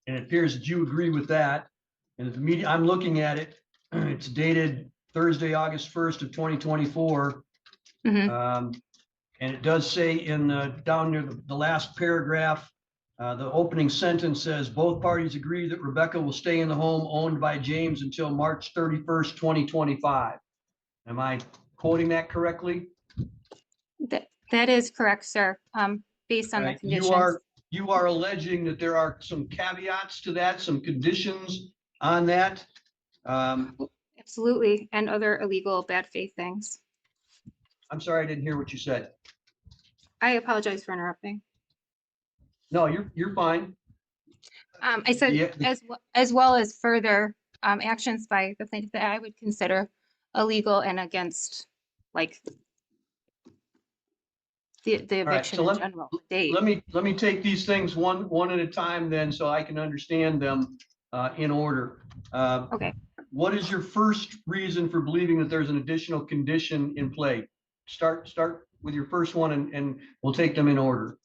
and it appears that you agree with that. And I'm looking at it, it's dated Thursday, August 1st of 2024. Mhm. And it does say down near the last paragraph, the opening sentence says, both parties agree that Rebecca will stay in the home owned by James until March 31st, 2025. Am I quoting that correctly? That is correct, sir. Based on the Right. conditions. You are alleging that there are some caveats to that, some conditions on that. Absolutely, and other illegal bad faith things. I'm sorry, I didn't hear what you said. I apologize for interrupting. No, you're fine. I said Yeah. as well as further actions by the plaintiff that I would consider illegal and against, like, the All right, eviction so in general. Date. let me take these things one at a time then, so I can understand them in order. Okay. What is your first reason for believing that there's an additional condition in play? Start with your first one, and we'll take them in order.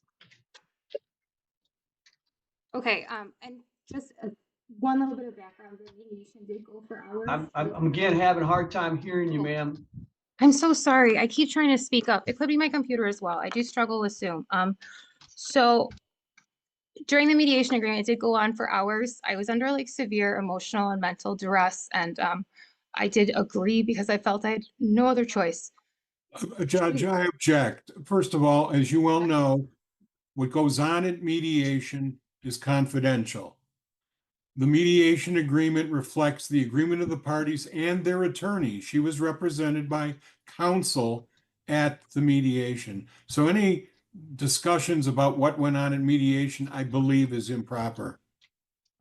Okay. And just one little bit of background. The mediation did go for hours. I'm again having a hard time hearing you, ma'am. I'm so sorry. I keep trying to speak up. It could be my computer as well. I do struggle with Zoom. So during the mediation agreement, it did go on for hours. I was under like severe emotional and mental duress, and I did agree because I felt I had no other choice. Judge, I object. First of all, as you well know, what goes on at mediation is confidential. The mediation agreement reflects the agreement of the parties and their attorney. She was represented by counsel at the mediation. So any discussions about what went on in mediation, I believe, is improper.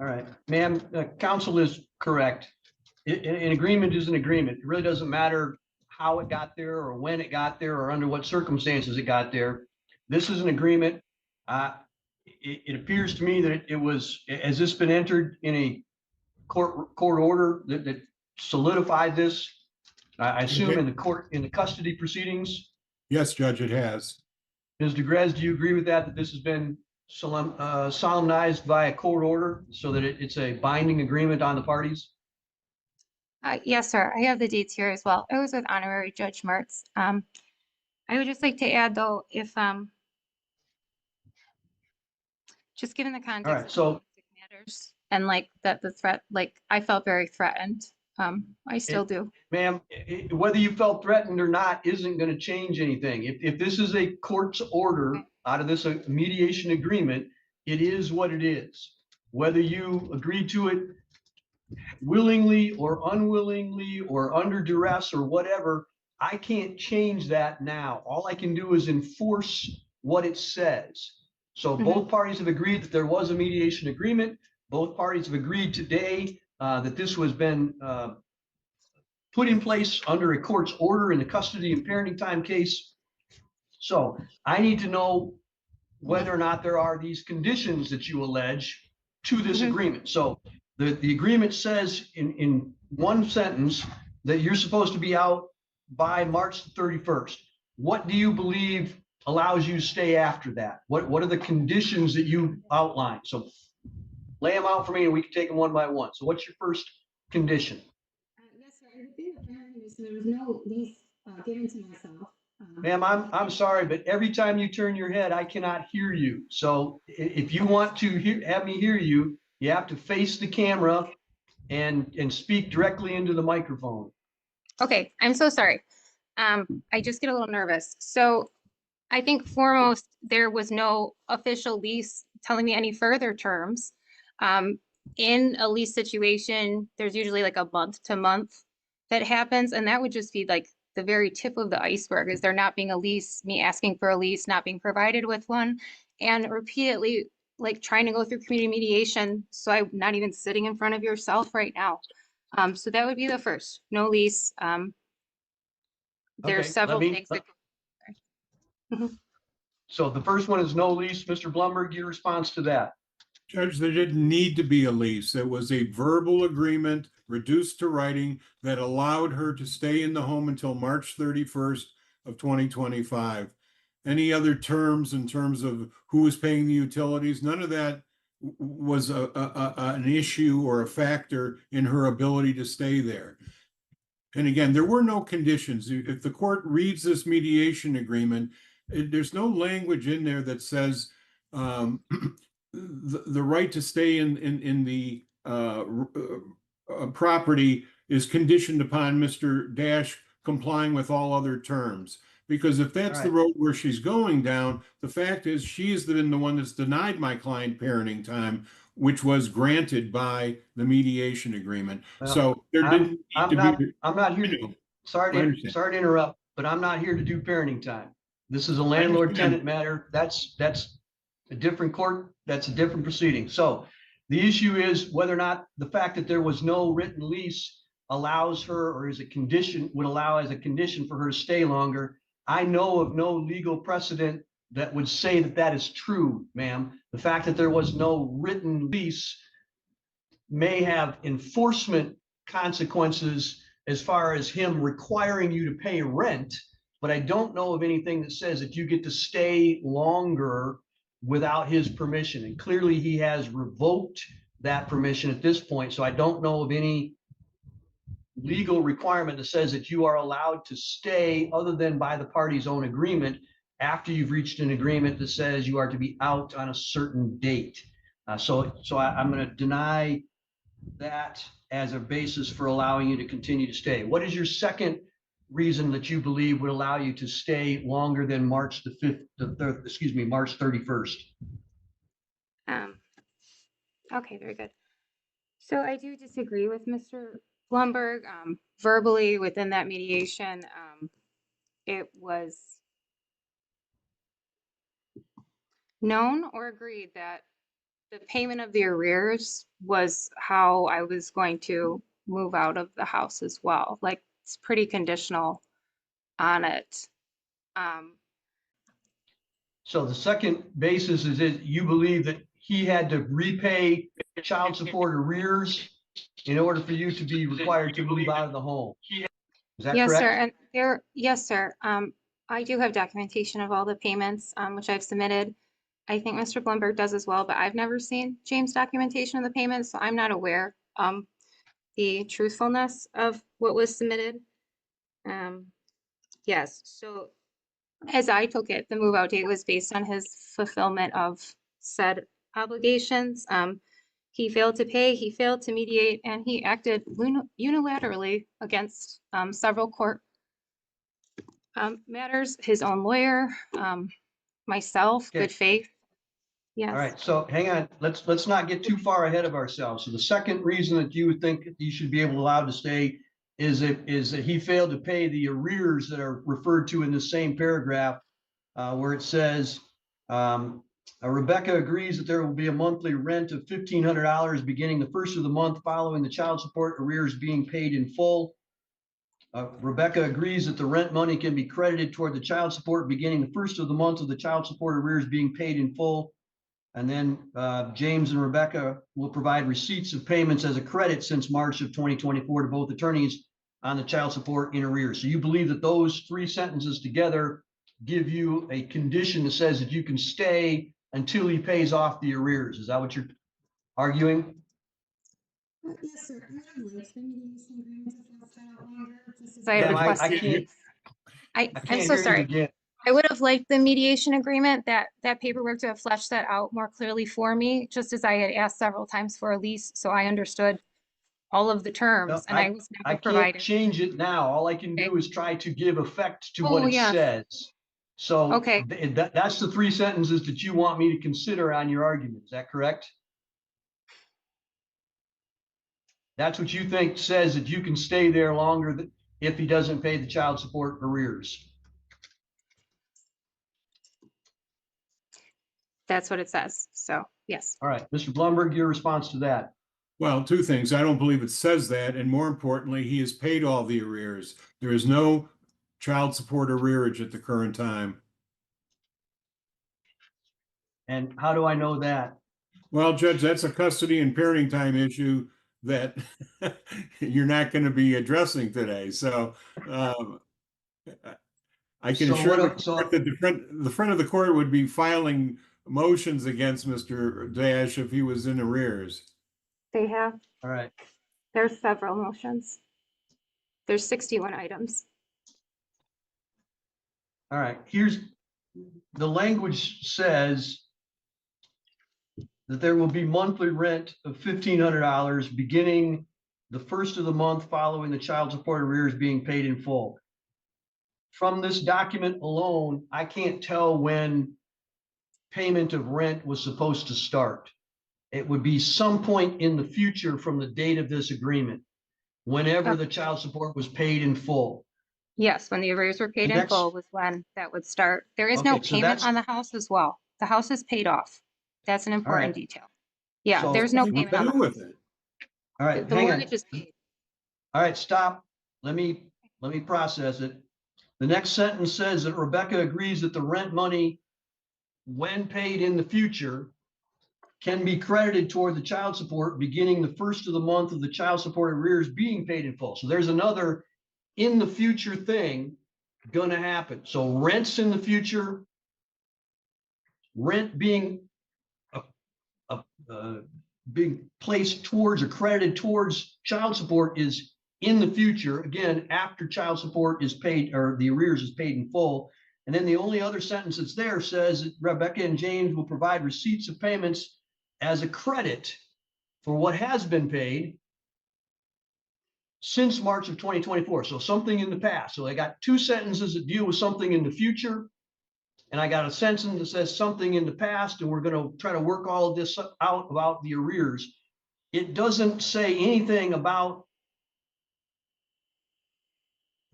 All right, ma'am, counsel is correct. An agreement is an agreement. It really doesn't matter how it got there or when it got there or under what circumstances it got there. This is an agreement. It appears to me that it was, has this been entered in a court order that solidified this? I assume in the custody proceedings. Yes, Judge, it has. Ms. DeGrez, do you agree with that this has been solemnized by a court order so that it's a binding agreement on the parties? Yes, sir. I have the dates here as well. It was with Honorary Judge Mertz. I would just like to add though, if, just given the context right, of so- domestic matters and like that the threat, like I felt very threatened. I still do. Ma'am, whether you felt threatened or not isn't going to change anything. If this is a court's order Okay. out of this mediation agreement, it is what it is. Whether you agree to it willingly or unwillingly or under duress or whatever, I can't change that now. All I can do is enforce what it says. So both parties have agreed that there was a mediation agreement. Both parties have agreed today that this was been put in place under a court's order in the custody and parenting time case. So I need to know whether or not there are these conditions that you allege to this agreement. So the agreement says in one sentence that you're supposed to be out by March 31st. What do you believe allows you to stay after that? What are the conditions that you outline? So lay them out for me and we can take them one by one. So what's your first condition? Yes, sir. Within the parenting condition, there was no lease given to myself. Ma'am, I'm sorry, but every time you turn your head, I cannot hear you. So if you want to have me hear you, you have to face the camera and speak directly into the microphone. Okay, I'm so sorry. I just get a little nervous. So I think foremost, there was no official lease telling me any further terms. In a lease situation, there's usually like a month to month that happens, and that would just be like the very tip of the iceberg. Is there not being a lease, me asking for a lease, not being provided with one, and repeatedly like trying to go through community mediation. So I'm not even sitting in front of yourself right now. So that would be the first, no lease. There's Okay, several things that. So the first one is no lease. Mr. Blumberg, your response to that? Judge, there didn't need to be a lease. It was a verbal agreement reduced to writing that allowed her to stay in the home until March 31st of 2025. Any other terms in terms of who was paying the utilities, none of that was an issue or a factor in her ability to stay there. And again, there were no conditions. If the court reads this mediation agreement, there's no language in there that says the right to stay in the property is conditioned upon Mr. Dash complying with all other terms. Because if that's the road where she's going down, the fact is she's been the one that's denied my client parenting time, which was granted by the mediation agreement. Well, so there didn't need to be. I'm not here to, sorry to interrupt, but I'm not here to do parenting time. This is a landlord-tenant matter. That's a different court. That's a different proceeding. So the issue is whether or not the fact that there was no written lease allows her, or is a condition, would allow as a condition for her to stay longer. I know of no legal precedent that would say that that is true, ma'am. The fact that there was no written lease may have enforcement consequences as far as him requiring you to pay rent, but I don't know of anything that says that you get to stay longer without his permission. And clearly he has revoked that permission at this point. So I don't know of any legal requirement that says that you are allowed to stay other than by the party's own agreement after you've reached an agreement that says you are to be out on a certain date. So I'm going to deny that as a basis for allowing you to continue to stay. What is your second reason that you believe would allow you to stay longer than March the 5th, March 31st? Okay, very good. So I do disagree with Mr. Blumberg. Verbally within that mediation, it was known or agreed that the payment of the arrears was how I was going to move out of the house as well. Like it's pretty conditional on it. So the second basis is that you believe that he had to repay child support arrears in order for you to be required to move out of the home. Is that Yes, correct? sir. And yes, sir. I do have documentation of all the payments, which I've submitted. I think Mr. Blumberg does as well, but I've never seen James' documentation of the payments, so I'm not aware the truthfulness of what was submitted. Yes, so As I took it, the move out date was based on his fulfillment of said obligations. He failed to pay, he failed to mediate, and he acted unilaterally against several court matters, his own lawyer, myself, Okay. good faith. Yes. All right, so hang on, let's not get too far ahead of ourselves. So the second reason that you would think you should be able allowed to stay is that he failed to pay the arrears that are referred to in the same paragraph, where it says, Rebecca agrees that there will be a monthly rent of $1,500 beginning the first of the month following the child support arrears being paid in full. Rebecca agrees that the rent money can be credited toward the child support beginning the first of the month of the child support arrears being paid in full. And then James and Rebecca will provide receipts of payments as a credit since March of 2024 to both attorneys on the child support in arrears. So you believe that those three sentences together give you a condition that says that you can stay until he pays off the arrears. Is that what you're arguing? Yes, sir. Ma'am, I can't I'm so hear you sorry. again. I would have liked the mediation agreement, that paperwork to have fleshed that out more clearly for me, just as I had asked several times for a lease, so I understood all of the No, terms, and I was I never can't provided. change it now. All I can do Okay. is try to give effect to Oh, what it yes. says. So Okay. that's the three sentences that you want me to consider on your argument. Is that correct? That's what you think says that you can stay there longer if he doesn't pay the child support arrears. That's what it says, so, yes. All right, Mr. Blumberg, your response to that. Well, two things. I don't believe it says that. And more importantly, he has paid all the arrears. There is no child support arrearage at the current time. And how do I know that? Well, Judge, that's a custody and parenting time issue that you're not going to be addressing today. So I can So assure what- the court that the front of the court would be filing motions against Mr. Dash if he was in arrears. They have, All right, there's several motions. There's 61 items. all right. Here's the language says that there will be monthly rent of $1,500 beginning the first of the month following the child support arrears being paid in full. From this document alone, I can't tell when payment of rent was supposed to start. It would be some point in the future from the date of this agreement, whenever the child support was paid in full. Yes, when the arrears were paid in Next- full was when that would start. There is no Okay, so payment that's- on the house as well. The house is paid off. That's an important right. detail. Yeah, So- there's no Nothing payment to on do the with house. it. All right, The hang on. mortgage is paid. All right, stop. Let me process it. The next sentence says that Rebecca agrees that the rent money, when paid in the future, can be credited toward the child support beginning the first of the month of the child support arrears being paid in full. So there's another in the future thing gonna happen. So rents in the future, rent being being placed towards or credited towards child support is in the future, again, after child support is paid or the arrears is paid in full. And then the only other sentence that's there says that Rebecca and James will provide receipts of payments as a credit for what has been paid since March of 2024. So something in the past. So I got two sentences that deal with something in the future. And I got a sentence that says something in the past, and we're going to try to work all of this out about the arrears. It doesn't say anything about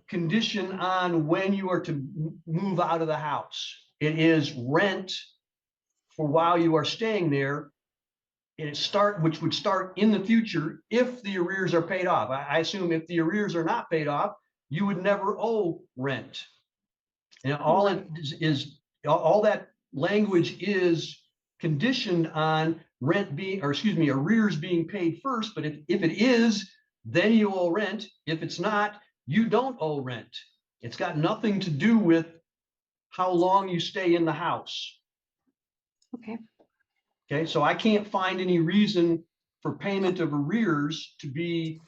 condition on when you are to move out of the house. It is rent for while you are staying there. Which would start in the future if the arrears are paid off. I assume if the arrears are not paid off, you would never owe rent. And all it is all that language is conditioned on rent being, or excuse me, arrears being paid first. But if it is, then you owe rent. If it's not, you don't owe rent. It's got nothing to do with how long you stay in the house. Okay. Okay, so I can't find any reason for payment of arrears to be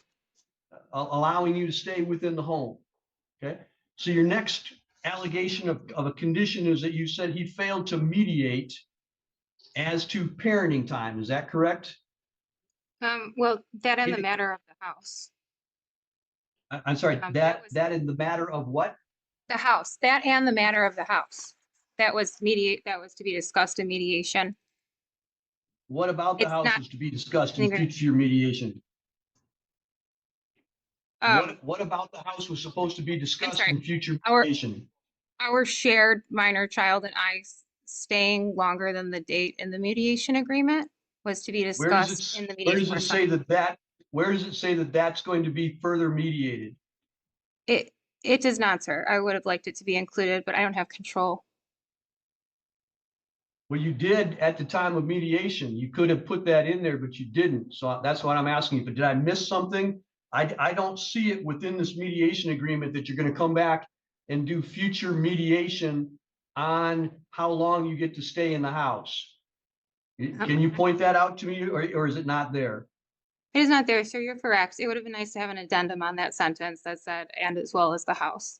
allowing you to stay within the home. Okay, so your next allegation of a condition is that you said he failed to mediate as to parenting time. Is that correct? Well, that and the It- matter of the house. I'm sorry, That that was- that in the matter of what? The house, that and the matter of the house. That was to be discussed in mediation. What about the It's house not- is to be discussed in Neither- future mediation? Um, What about the house was supposed to be discussed in future Our- mediation? our shared minor child and I staying longer than the date in the mediation agreement was to be Where does discussed in the it, where mediation. does it say where does it say that that's going to be further mediated? It does not, sir. I would have liked it to be included, but I don't have control. Well, you did at the time of mediation. You could have put that in there, but you didn't. So that's what I'm asking you. But did I miss something? I don't see it within this mediation agreement that you're going to come back and do future mediation on how long you get to stay in the house. Can you point that out to me, or is it not there? It is not there, sir. You're correct. It would have been nice to have an addendum on that sentence that said, and as well as the house.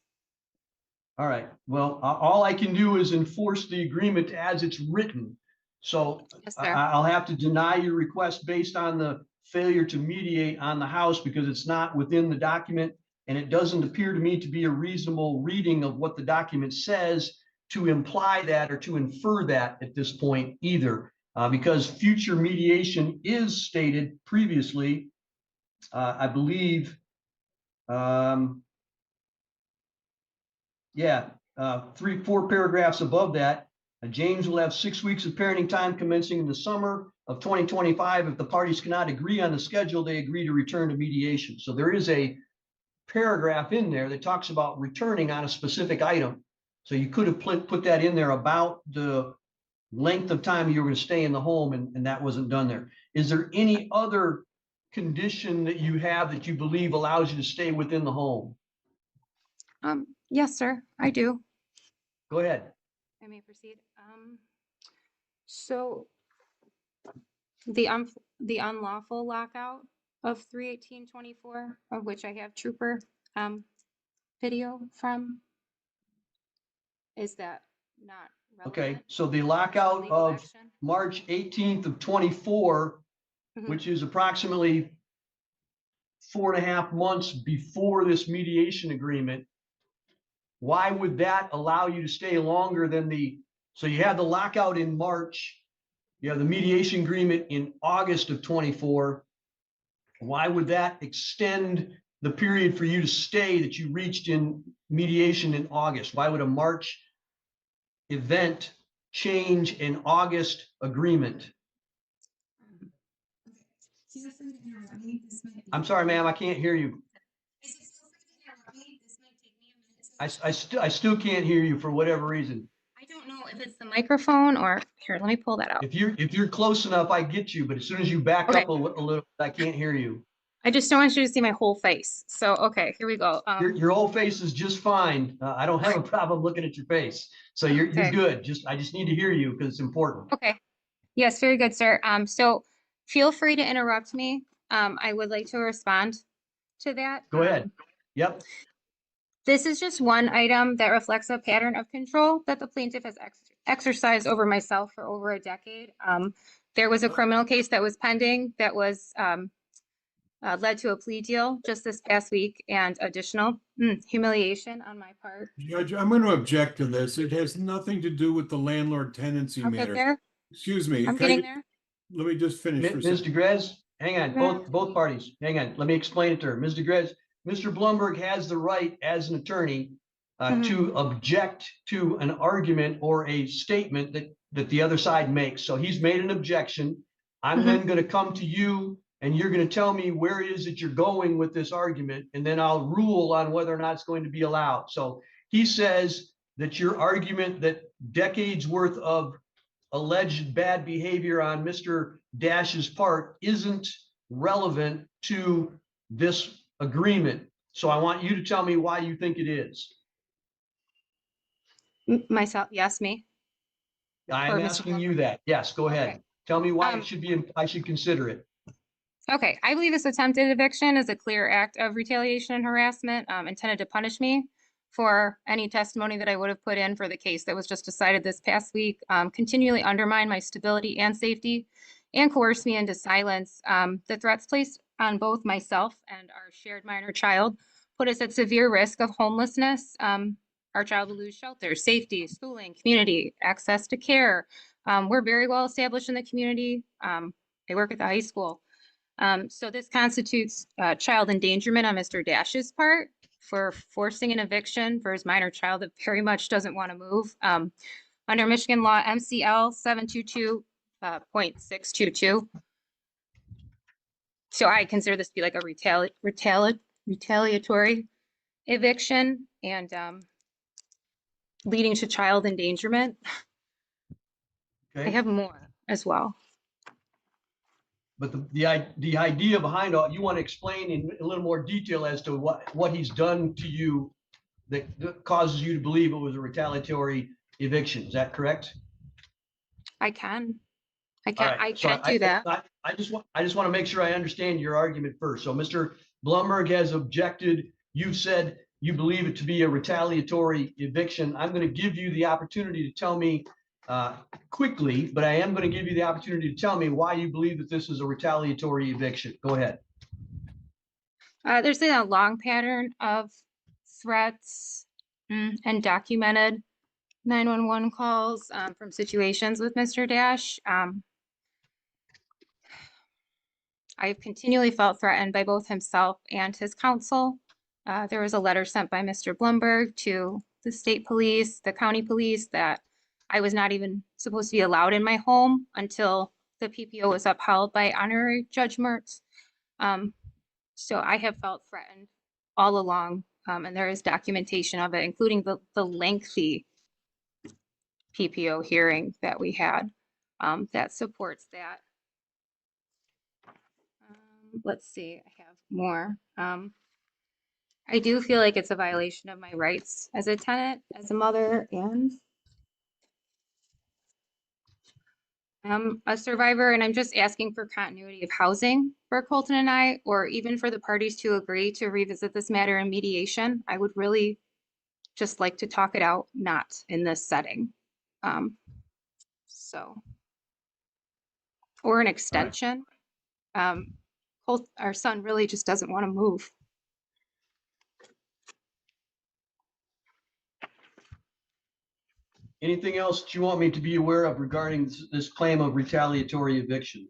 All right. Well, all I can do is enforce the agreement as it's written. So Yes, sir. I'll have to deny your request based on the failure to mediate on the house because it's not within the document. And it doesn't appear to me to be a reasonable reading of what the document says to imply that or to infer that at this point either. Because future mediation is stated previously, I believe, yeah, 4 paragraphs above that, James will have 6 weeks of parenting time commencing in the summer of 2025. If the parties cannot agree on the schedule, they agree to return to mediation. So there is a paragraph in there that talks about returning on a specific item. So you could have put that in there about the length of time you were going to stay in the home, and that wasn't done there. Is there any other condition that you have that you believe allows you to stay within the home? Yes, sir, I do. Go ahead. I may proceed. So the unlawful lockout of 3/18/24, of which I have trooper video from, is that not Okay, relevant? so the lockout Legal of action? March 18th of 24, Mhm. which is approximately 4.5 months before this mediation agreement, why would that allow you to stay longer than so you have the lockout in March, you have the mediation agreement in August of 24. Why would that extend the period for you to stay that you reached in mediation in August? Why would a March event change an August agreement? Feel free to interrupt me. This might be- I'm sorry, ma'am, I can't hear you. I said, feel free to interrupt me. This might take me a minute to- I still can't hear you for whatever reason. I don't know if it's the microphone or, here, let me pull that out. If you're close enough, I get you, but as soon as you back Okay. up a little, I can't hear you. I just don't want you to see my whole face. So, okay, here we go. Your whole face is just fine. I don't have a problem looking at your face. So you're Okay. good. I just need to hear you because it's important. Okay. Yes, very good, sir. So feel free to interrupt me. I would like to respond to that. Go ahead. Yep. This is just one item that reflects a pattern of control that the plaintiff has exercised over myself for over a decade. There was a criminal case that was pending that was led to a plea deal just this past week and additional humiliation on my part. Judge, I'm going to object to this. It has nothing to do with the landlord tenancy I'll get matter. there. Excuse me. I'm can I getting just- there. Let me just finish for a Ms. second. DeGrez, hang on, Yeah. both parties, hang on. Let me explain it to her. Ms. DeGrez, Mr. Blumberg has the right as an attorney to object to an argument or a statement that the other side makes. So he's made an objection. I'm then going to come to you and you're going to tell me where it is that you're going with this argument, and then I'll rule on whether or not it's going to be allowed. So he says that your argument that decades worth of alleged bad behavior on Mr. Dash's part isn't relevant to this agreement. So I want you to tell me why you think it is. Myself, yes, me. I'm Or Mr. asking you that. Yes, go ahead. Okay. Tell me why Um, I should consider it. Okay, I believe this attempted eviction is a clear act of retaliation and harassment intended to punish me for any testimony that I would have put in for the case that was just decided this past week, continually undermine my stability and safety and coerce me into silence. The threats placed on both myself and our shared minor child put us at severe risk of homelessness. Our child will lose shelter, safety, schooling, community, access to care. We're very well established in the community. I work at the high school. So this constitutes child endangerment on Mr. Dash's part for forcing an eviction for his minor child that very much doesn't want to move. Under Michigan law, MCL 722.622. So I consider this to be like a retaliatory eviction and leading to child endangerment. I Okay, have more as well. but the idea behind all, you want to explain in a little more detail as to what he's done to you that causes you to believe it was a retaliatory eviction. Is that correct? I can All right, I so can do that. I just want to make sure I understand your argument first. So Mr. Blumberg has objected. You've said you believe it to be a retaliatory eviction. I'm going to give you the opportunity to tell me quickly, but I am going to give you the opportunity to tell me why you believe that this is a retaliatory eviction. Go ahead. There's been a long pattern of threats and documented 911 calls from situations with Mr. Dash. I've continually felt threatened by both himself and his counsel. There was a letter sent by Mr. Blumberg to the state police, the county police, that I was not even supposed to be allowed in my home until the PPO was upheld by honorary judgments. So I have felt threatened all along, and there is documentation of it, including the lengthy PPO hearing that we had that supports that. Let's see, I have more. I do feel like it's a violation of my rights as a tenant, as a mother, and I'm a survivor, and I'm just asking for continuity of housing for Colton and I, or even for the parties to agree to revisit this matter in mediation. I would really just like to talk it out, not in this setting. Or an extension. Our son really just doesn't want to move. Anything else that you want me to be aware of regarding this claim of retaliatory eviction?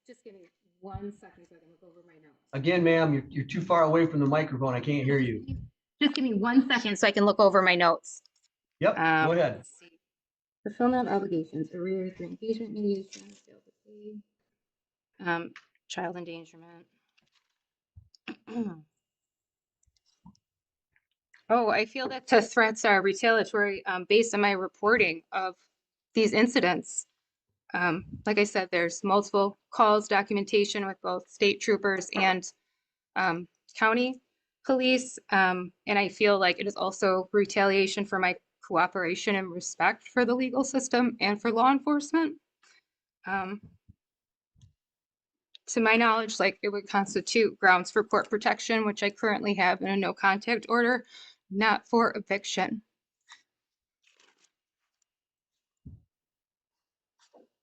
Just give me 1 second so I can look over my notes. Again, ma'am, you're too far away from the microphone. I can't hear you. Just give me 1 second so I can look over my notes. Yep, go ahead. Let's see. Fulfillment of obligations, arrears, engagement, mediation, failed to pay, child endangerment. Oh, I feel that the threats are retaliatory based on my reporting of these incidents. Like I said, there's multiple calls, documentation with both state troopers and county police. And I feel like it is also retaliation for my cooperation and respect for the legal system and for law enforcement. To my knowledge, like it would constitute grounds for court protection, which I currently have in a no contact order, not for eviction.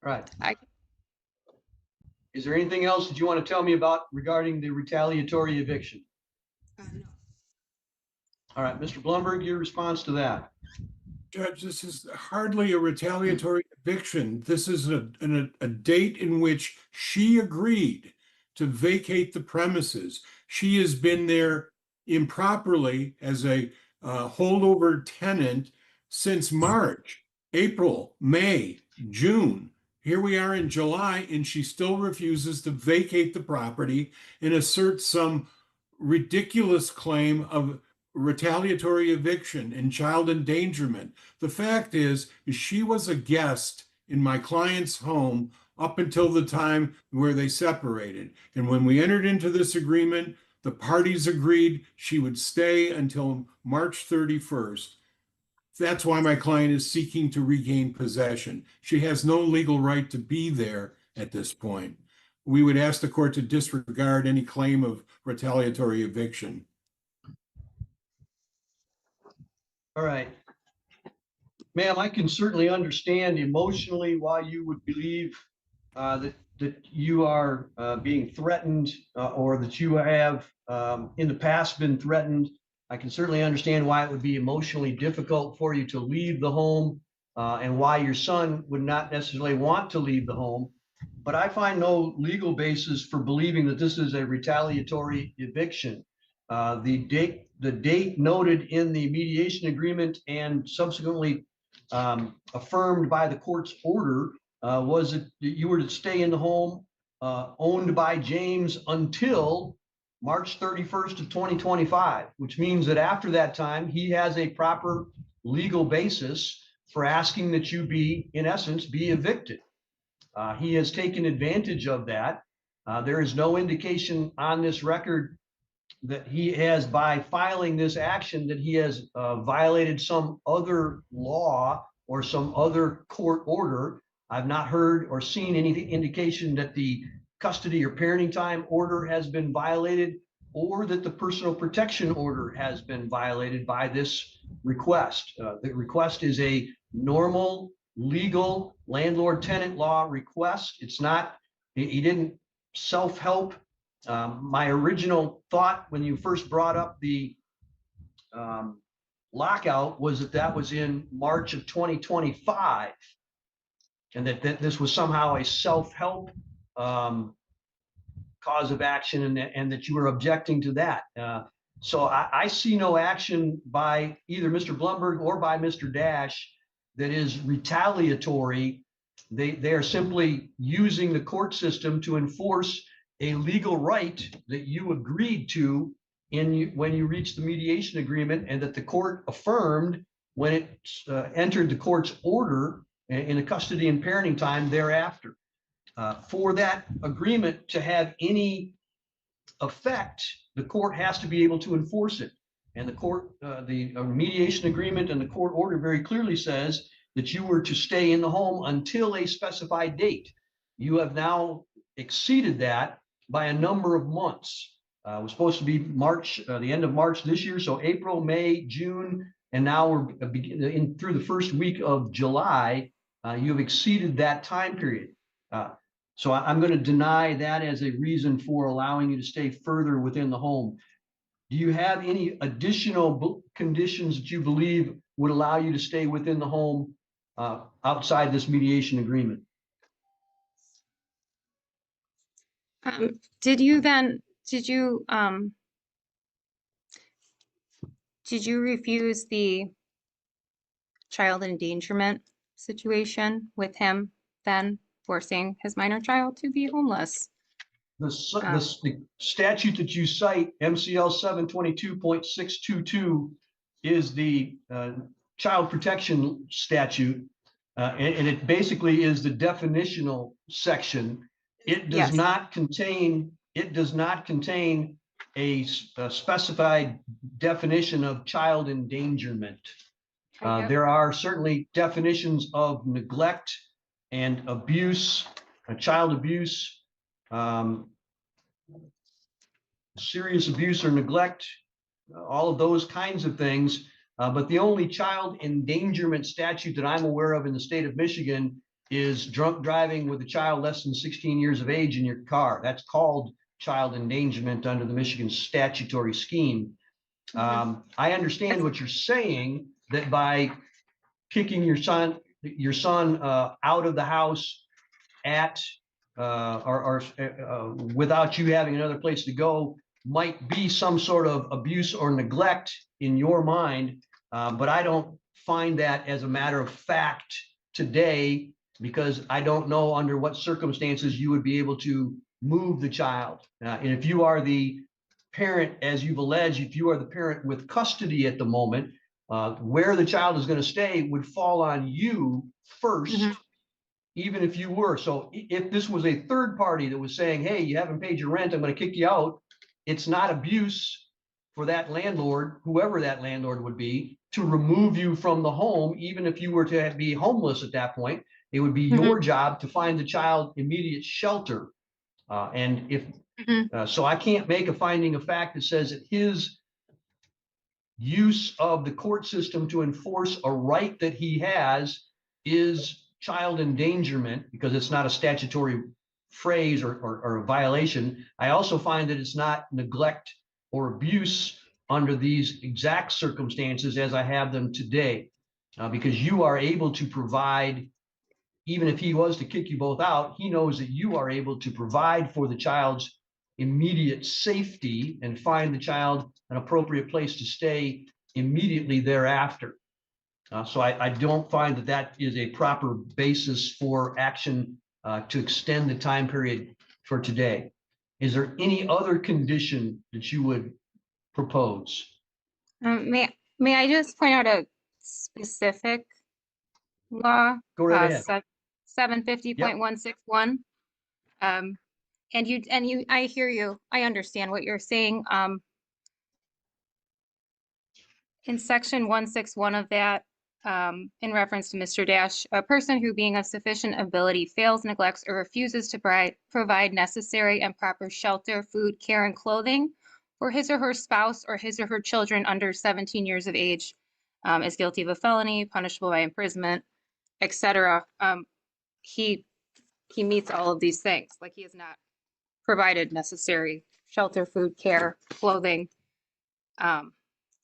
Right. Is there anything else that you want to tell me about regarding the retaliatory eviction? No. All right, Mr. Blumberg, your response to that. Judge, this is hardly a retaliatory eviction. This is a date in which she agreed to vacate the premises. She has been there improperly as a holdover tenant since March, April, May, June. Here we are in July, and she still refuses to vacate the property and asserts some ridiculous claim of retaliatory eviction and child endangerment. The fact is she was a guest in my client's home up until the time where they separated. And when we entered into this agreement, the parties agreed she would stay until March 31st. That's why my client is seeking to regain possession. She has no legal right to be there at this point. We would ask the court to disregard any claim of retaliatory eviction. All right. Ma'am, I can certainly understand emotionally why you would believe that you are being threatened or that you have in the past been threatened. I can certainly understand why it would be emotionally difficult for you to leave the home and why your son would not necessarily want to leave the home. But I find no legal basis for believing that this is a retaliatory eviction. The date noted in the mediation agreement and subsequently affirmed by the court's order was that you were to stay in the home owned by James until March 31st of 2025, which means that after that time, he has a proper legal basis for asking that you be, in essence, be evicted. He has taken advantage of that. There is no indication on this record that he has, by filing this action, that he has violated some other law or some other court order. I've not heard or seen any indication that the custody or parenting time order has been violated or that the personal protection order has been violated by this request. The request is a normal, legal landlord-tenant law request. It's not, he didn't self-help. My original thought when you first brought up the lockout was that that was in March of 2025 and that this was somehow a self-help cause of action and that you were objecting to that. So I see no action by either Mr. Blumberg or by Mr. Dash that is retaliatory. They are simply using the court system to enforce a legal right that you agreed to when you reached the mediation agreement and that the court affirmed when it entered the court's order in the custody and parenting time thereafter. For that agreement to have any effect, the court has to be able to enforce it. And the court, the mediation agreement and the court order very clearly says that you were to stay in the home until a specified date. You have now exceeded that by a number of months. It was supposed to be March, the end of March this year, so April, May, June, and now we're through the first week of July. You have exceeded that time period. So I'm going to deny that as a reason for allowing you to stay further within the home. Do you have any additional conditions that you believe would allow you to stay within the home outside this mediation agreement? Did you refuse the child endangerment situation with him then, forcing his minor child to be homeless? The statute that you cite, MCL 722.622, is the child protection statute, and it basically is the definitional section. It does not contain. It does not contain a specified definition of child endangerment. There are certainly definitions of neglect and abuse, child abuse, serious abuse or neglect, all of those kinds of things. But the only child endangerment statute that I'm aware of in the state of Michigan is drunk driving with a child less than 16 years of age in your car. That's called child endangerment under the Michigan statutory scheme. I understand what you're saying, that by kicking your son out of the house at without you having another place to go might be some sort of abuse or neglect in your mind, but I don't find that as a matter of fact today, because I don't know under what circumstances you would be able to move the child. And if you are the parent, as you've alleged, if you are the parent with custody at the moment, where the child is going to stay would fall on you first, even if you were. So if this was a third party that was saying, hey, you haven't paid your rent, I'm going to kick you out, it's not abuse for that landlord, whoever that landlord would be, to remove you from the home. Even if you were to be homeless at that point, it would be your job to find the child immediate shelter. And if so, I can't make a finding of fact that says that his use of the court system to enforce a right that he has is child endangerment, because it's not a statutory phrase or a violation. I also find that it's not neglect or abuse under these exact circumstances as I have them today, because you are able to provide, even if he was to kick you both out, he knows that you are able to provide for the child's immediate safety and find the child an appropriate place to stay immediately thereafter. So I don't find that that is a proper basis for action to extend the time period for today. Is there any other condition that you would propose? May I just point out a specific law? Go right ahead. 750.161. And I hear you. I understand what you're saying. In section 161 of that, in reference to Mr. Dash, a person who being of sufficient ability fails, neglects, or refuses to provide necessary and proper shelter, food, care, and clothing for his or her spouse or his or her children under 17 years of age, is guilty of a felony, punishable by imprisonment, etc. He meets all of these things. Like, he has not provided necessary shelter, food, care, clothing.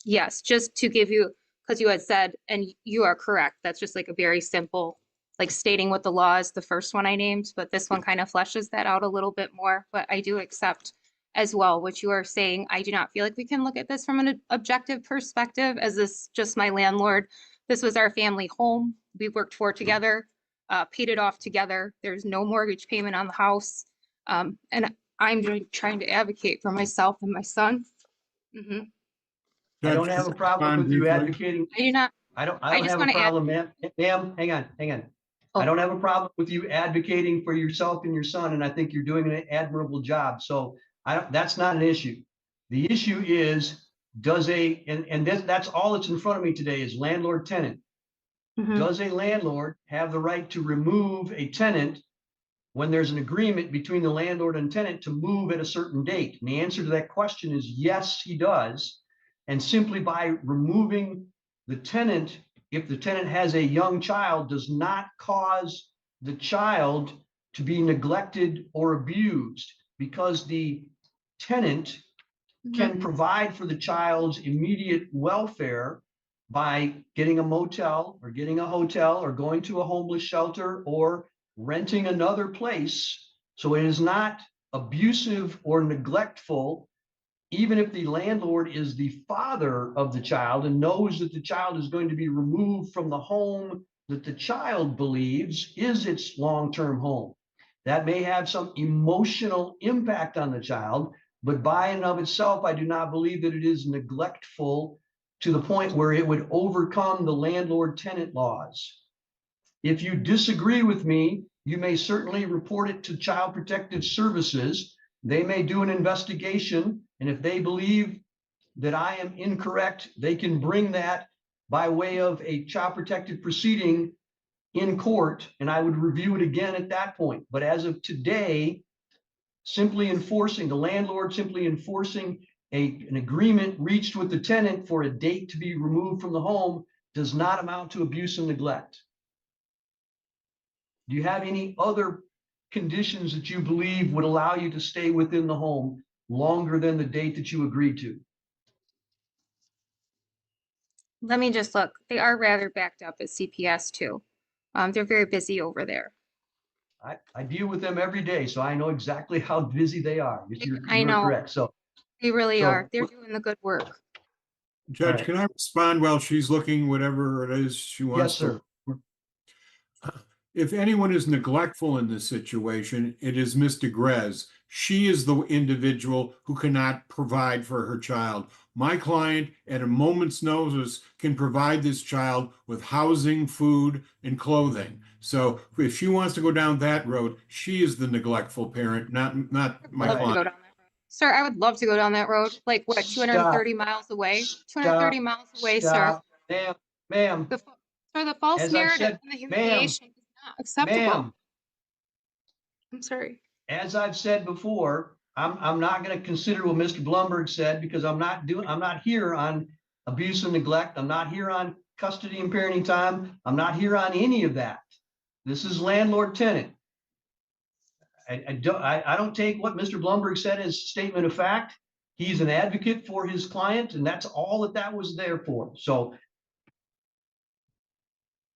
Yes, just to give you, because you had said, and you are correct, that's just like a very simple, like stating what the law is, the first one I named, but this one kind of fleshes that out a little bit more. But I do accept as well what you are saying. I do not feel like we can look at this from an objective perspective, as this just my landlord. This was our family home. We worked for together, paid it off together. There's no mortgage payment on the house. And I'm trying to advocate for myself and my son. Mm-hmm. I don't have a problem with you advocating. I do not. I don't have a problem, ma'am. Ma'am, hang on. Oh. I don't have a problem with you advocating for yourself and your son, and I think you're doing an admirable job. So that's not an issue. The issue is, that's all that's in front of me today is landlord tenant. Mhm. Does a landlord have the right to remove a tenant when there's an agreement between the landlord and tenant to move at a certain date? And the answer to that question is yes, he does. And simply by removing the tenant, if the tenant has a young child, does not cause the child to be neglected or abused, because the tenant can provide for the child's immediate welfare by getting a motel or getting a hotel or going to a homeless shelter or renting another place. So it is not abusive or neglectful, even if the landlord is the father of the child and knows that the child is going to be removed from the home that the child believes is its long-term home. That may have some emotional impact on the child, but by and of itself, I do not believe that it is neglectful to the point where it would overcome the landlord-tenant laws. If you disagree with me, you may certainly report it to Child Protective Services. They may do an investigation, and if they believe that I am incorrect, they can bring that by way of a child protective proceeding in court, and I would review it again at that point. But as of today, the landlord simply enforcing an agreement reached with the tenant for a date to be removed from the home does not amount to abuse and neglect. Do you have any other conditions that you believe would allow you to stay within the home longer than the date that you agreed to? Let me just look. They are rather backed up at CPS too. They're very busy over there. I deal with them every day, so I know exactly how busy they are. I know. Correct. So They really So- are. They're doing the good work. Judge, right. can I respond while she's looking whatever it is she yes, wants sir. to? If anyone is neglectful in this situation, it is Ms. DeGrez. She is the individual who cannot provide for her child. My client, at a moment's notice, can provide this child with housing, food, and clothing. So if she wants to go down that road, she is the neglectful parent, not my Love to go client. down that road. Sir, I would love to go down that road. Like what, 230 miles away? 230 miles away, sir. Stop. Ma'am, The false As I've narrative said, and the humiliation is not acceptable. ma'am, I'm sorry. as I've said before, I'm not going to consider what Mr. Blumberg said, because I'm not here on abuse and neglect. I'm not here on custody and parenting time. I'm not here on any of that. This is landlord tenant. I don't take what Mr. Blumberg said as statement of fact. He's an advocate for his client, and that's all that was there for. So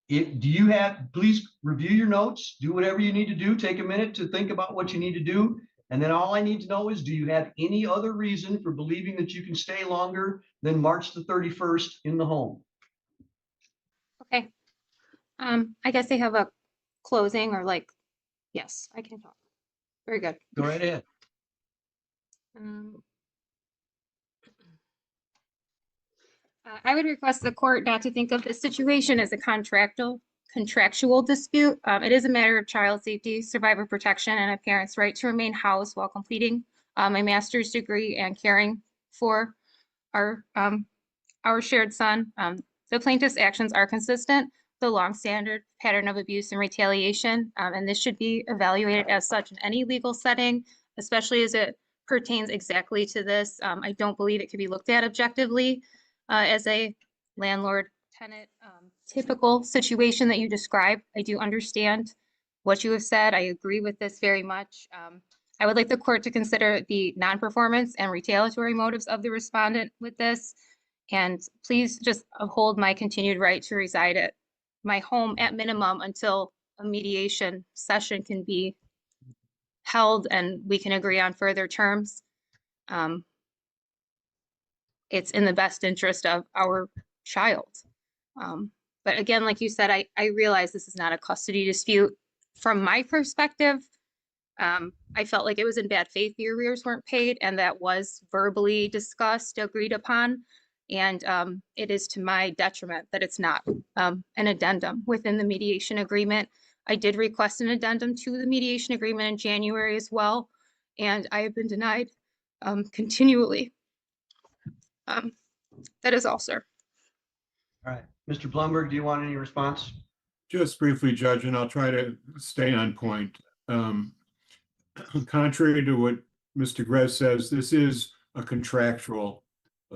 please review your notes, do whatever you need to do, take a minute to think about what you need to do. And then all I need to know is, do you have any other reason for believing that you can stay longer than March the 31st in the home? Okay. I guess they have a closing or like, yes, I can talk. Very good. Go right ahead. I would request the court not to think of this situation as a contractual dispute. It is a matter of child safety, survivor protection, and a parent's right to remain housed while completing my master's degree and caring for our shared son. The plaintiff's actions are consistent, the long-standard pattern of abuse and retaliation, and this should be evaluated as such in any legal setting, especially as it pertains exactly to this. I don't believe it could be looked at objectively as a landlord-tenant typical situation that you described. I do understand what you have said. I agree with this very much. I would like the court to consider the non-performance and retaliatory motives of the respondent with this. And please just uphold my continued right to reside at my home at minimum until a mediation session can be held and we can agree on further terms. It's in the best interest of our child. But again, like you said, I realize this is not a custody dispute. From my perspective, I felt like it was in bad faith the arrears weren't paid, and that was verbally discussed, agreed upon. And it is to my detriment that it's not an addendum within the mediation agreement. I did request an addendum to the mediation agreement in January as well, and I have been denied continually. That is all, sir. All right. Mr. Blumberg, do you want any response? Just briefly, Judge, and I'll try to stay on point. Contrary to what Mr. Grez says, this is a contractual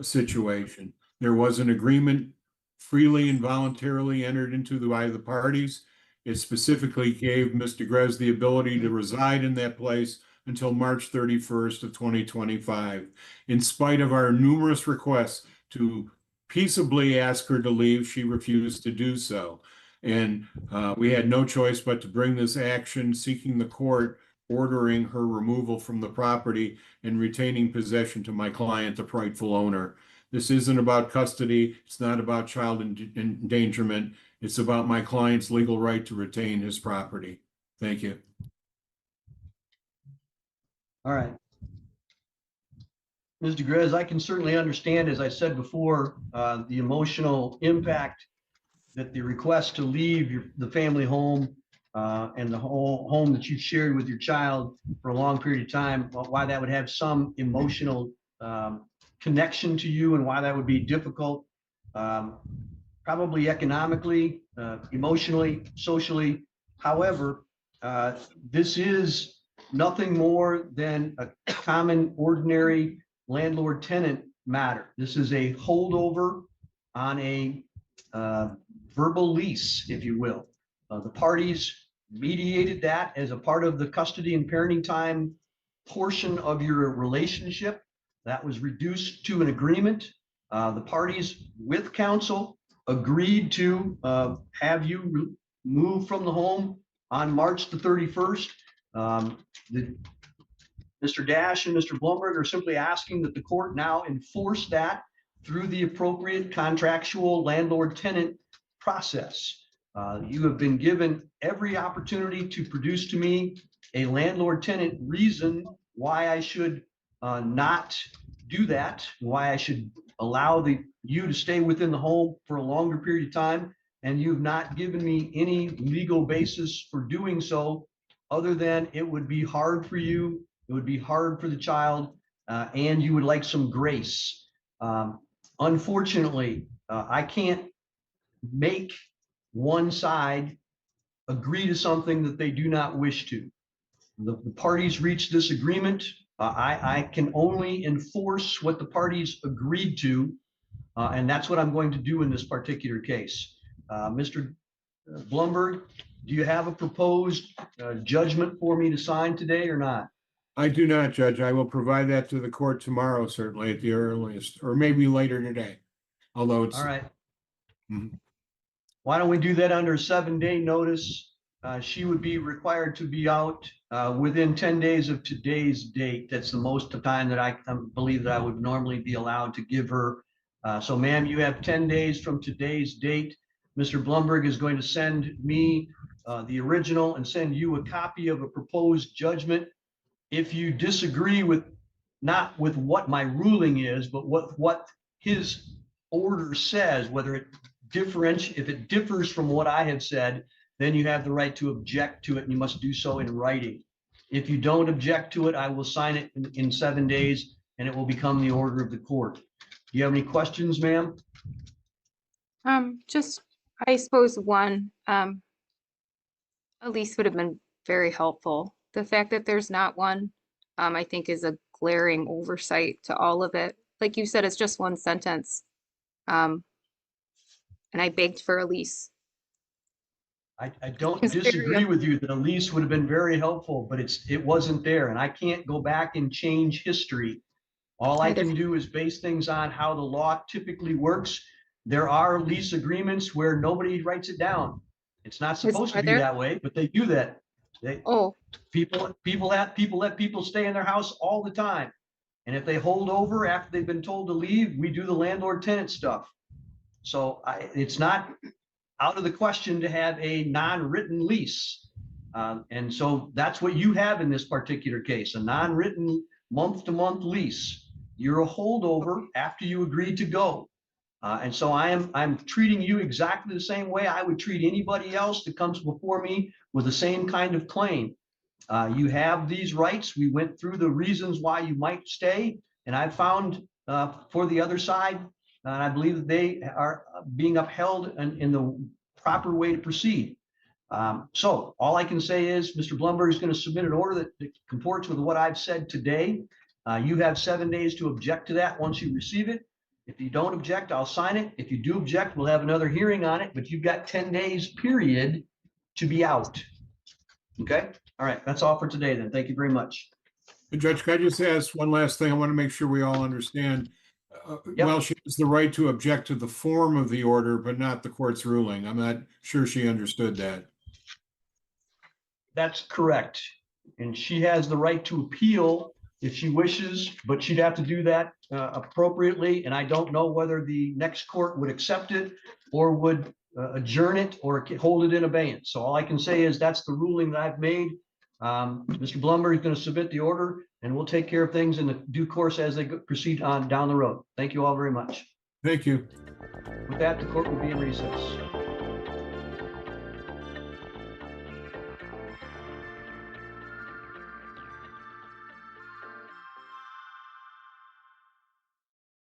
situation. There was an agreement freely and voluntarily entered into by the parties. It specifically gave Mr. Grez the ability to reside in that place until March 31st of 2025. In spite of our numerous requests to peaceably ask her to leave, she refused to do so. And we had no choice but to bring this action seeking the court ordering her removal from the property and retaining possession to my client, the rightful owner. This isn't about custody. It's not about child endangerment. It's about my client's legal right to retain his property. Thank you. All right. Ms. DeGrez, I can certainly understand, as I said before, the emotional impact that the request to leave the family home and the whole home that you've shared with your child for a long period of time, why that would have some emotional connection to you and why that would be difficult, probably economically, emotionally, socially. However, this is nothing more than a common, ordinary landlord-tenant matter. This is a holdover on a verbal lease, if you will. The parties mediated that as a part of the custody and parenting time portion of your relationship. That was reduced to an agreement. The parties with counsel agreed to have you move from the home on March the 31st. Mr. Dash and Mr. Blumberg are simply asking that the court now enforce that through the appropriate contractual landlord-tenant process. You have been given every opportunity to produce to me a landlord-tenant reason why I should not do that, why I should allow you to stay within the home for a longer period of time, and you've not given me any legal basis for doing so, other than it would be hard for you, it would be hard for the child, and you would like some grace. Unfortunately, I can't make one side agree to something that they do not wish to. The parties reached this agreement. I can only enforce what the parties agreed to. And that's what I'm going to do in this particular case. Mr. Blumberg, do you have a proposed judgment for me to sign today or not? I do not, Judge. I will provide that to the court tomorrow, certainly at the earliest, or maybe later today. Although it's All right. Mhm. Why don't we do that under a 7-day notice? She would be required to be out within 10 days of today's date. That's the most time that I believe that I would normally be allowed to give her. So ma'am, you have 10 days from today's date. Mr. Blumberg is going to send me the original and send you a copy of a proposed judgment. If you disagree with, not with what my ruling is, but what his order says, whether it if it differs from what I have said, then you have the right to object to it, and you must do so in writing. If you don't object to it, I will sign it in 7 days, and it will become the order of the court. Do you have any questions, ma'am? Just, I suppose one, a lease would have been very helpful. The fact that there's not one, I think is a glaring oversight to all of it. Like you said, it's just one sentence. And I begged for a lease. I don't It's very disagree with you that a lease would have been very helpful, but it wasn't there, and I can't go back and change history. All I Neither can do is base things on how the law typically works. There are lease agreements where nobody writes it down. It's not supposed to are be there? that way, but they do that. Oh, People let people stay in their house all the time. And if they hold over after they've been told to leave, we do the landlord tenant stuff. So it's not out of the question to have a non-written lease. And so that's what you have in this particular case, a non-written month-to-month lease. You're a holdover after you agreed to go. And so I'm treating you exactly the same way I would treat anybody else that comes before me with the same kind of claim. You have these rights. We went through the reasons why you might stay, and I found for the other side, and I believe that they are being upheld in the proper way to proceed. So all I can say is Mr. Blumberg is going to submit an order that comports with what I've said today. You have 7 days to object to that once you receive it. If you don't object, I'll sign it. If you do object, we'll have another hearing on it, but you've got 10 days period to be out. Okay. All right. That's all for today then. Thank you very much. Judge, can I just ask one last thing? I want to make sure we all understand. Yep. Well, she has the right to object to the form of the order, but not the court's ruling. I'm not sure she understood that. That's correct. And she has the right to appeal if she wishes, but she'd have to do that appropriately. And I don't know whether the next court would accept it or would adjourn it or hold it in abeyance. So all I can say is that's the ruling that I've made. Mr. Blumberg is going to submit the order, and we'll take care of things in the due course as they proceed on down the road. Thank you all very much. Thank you. With that, the court will be in recess.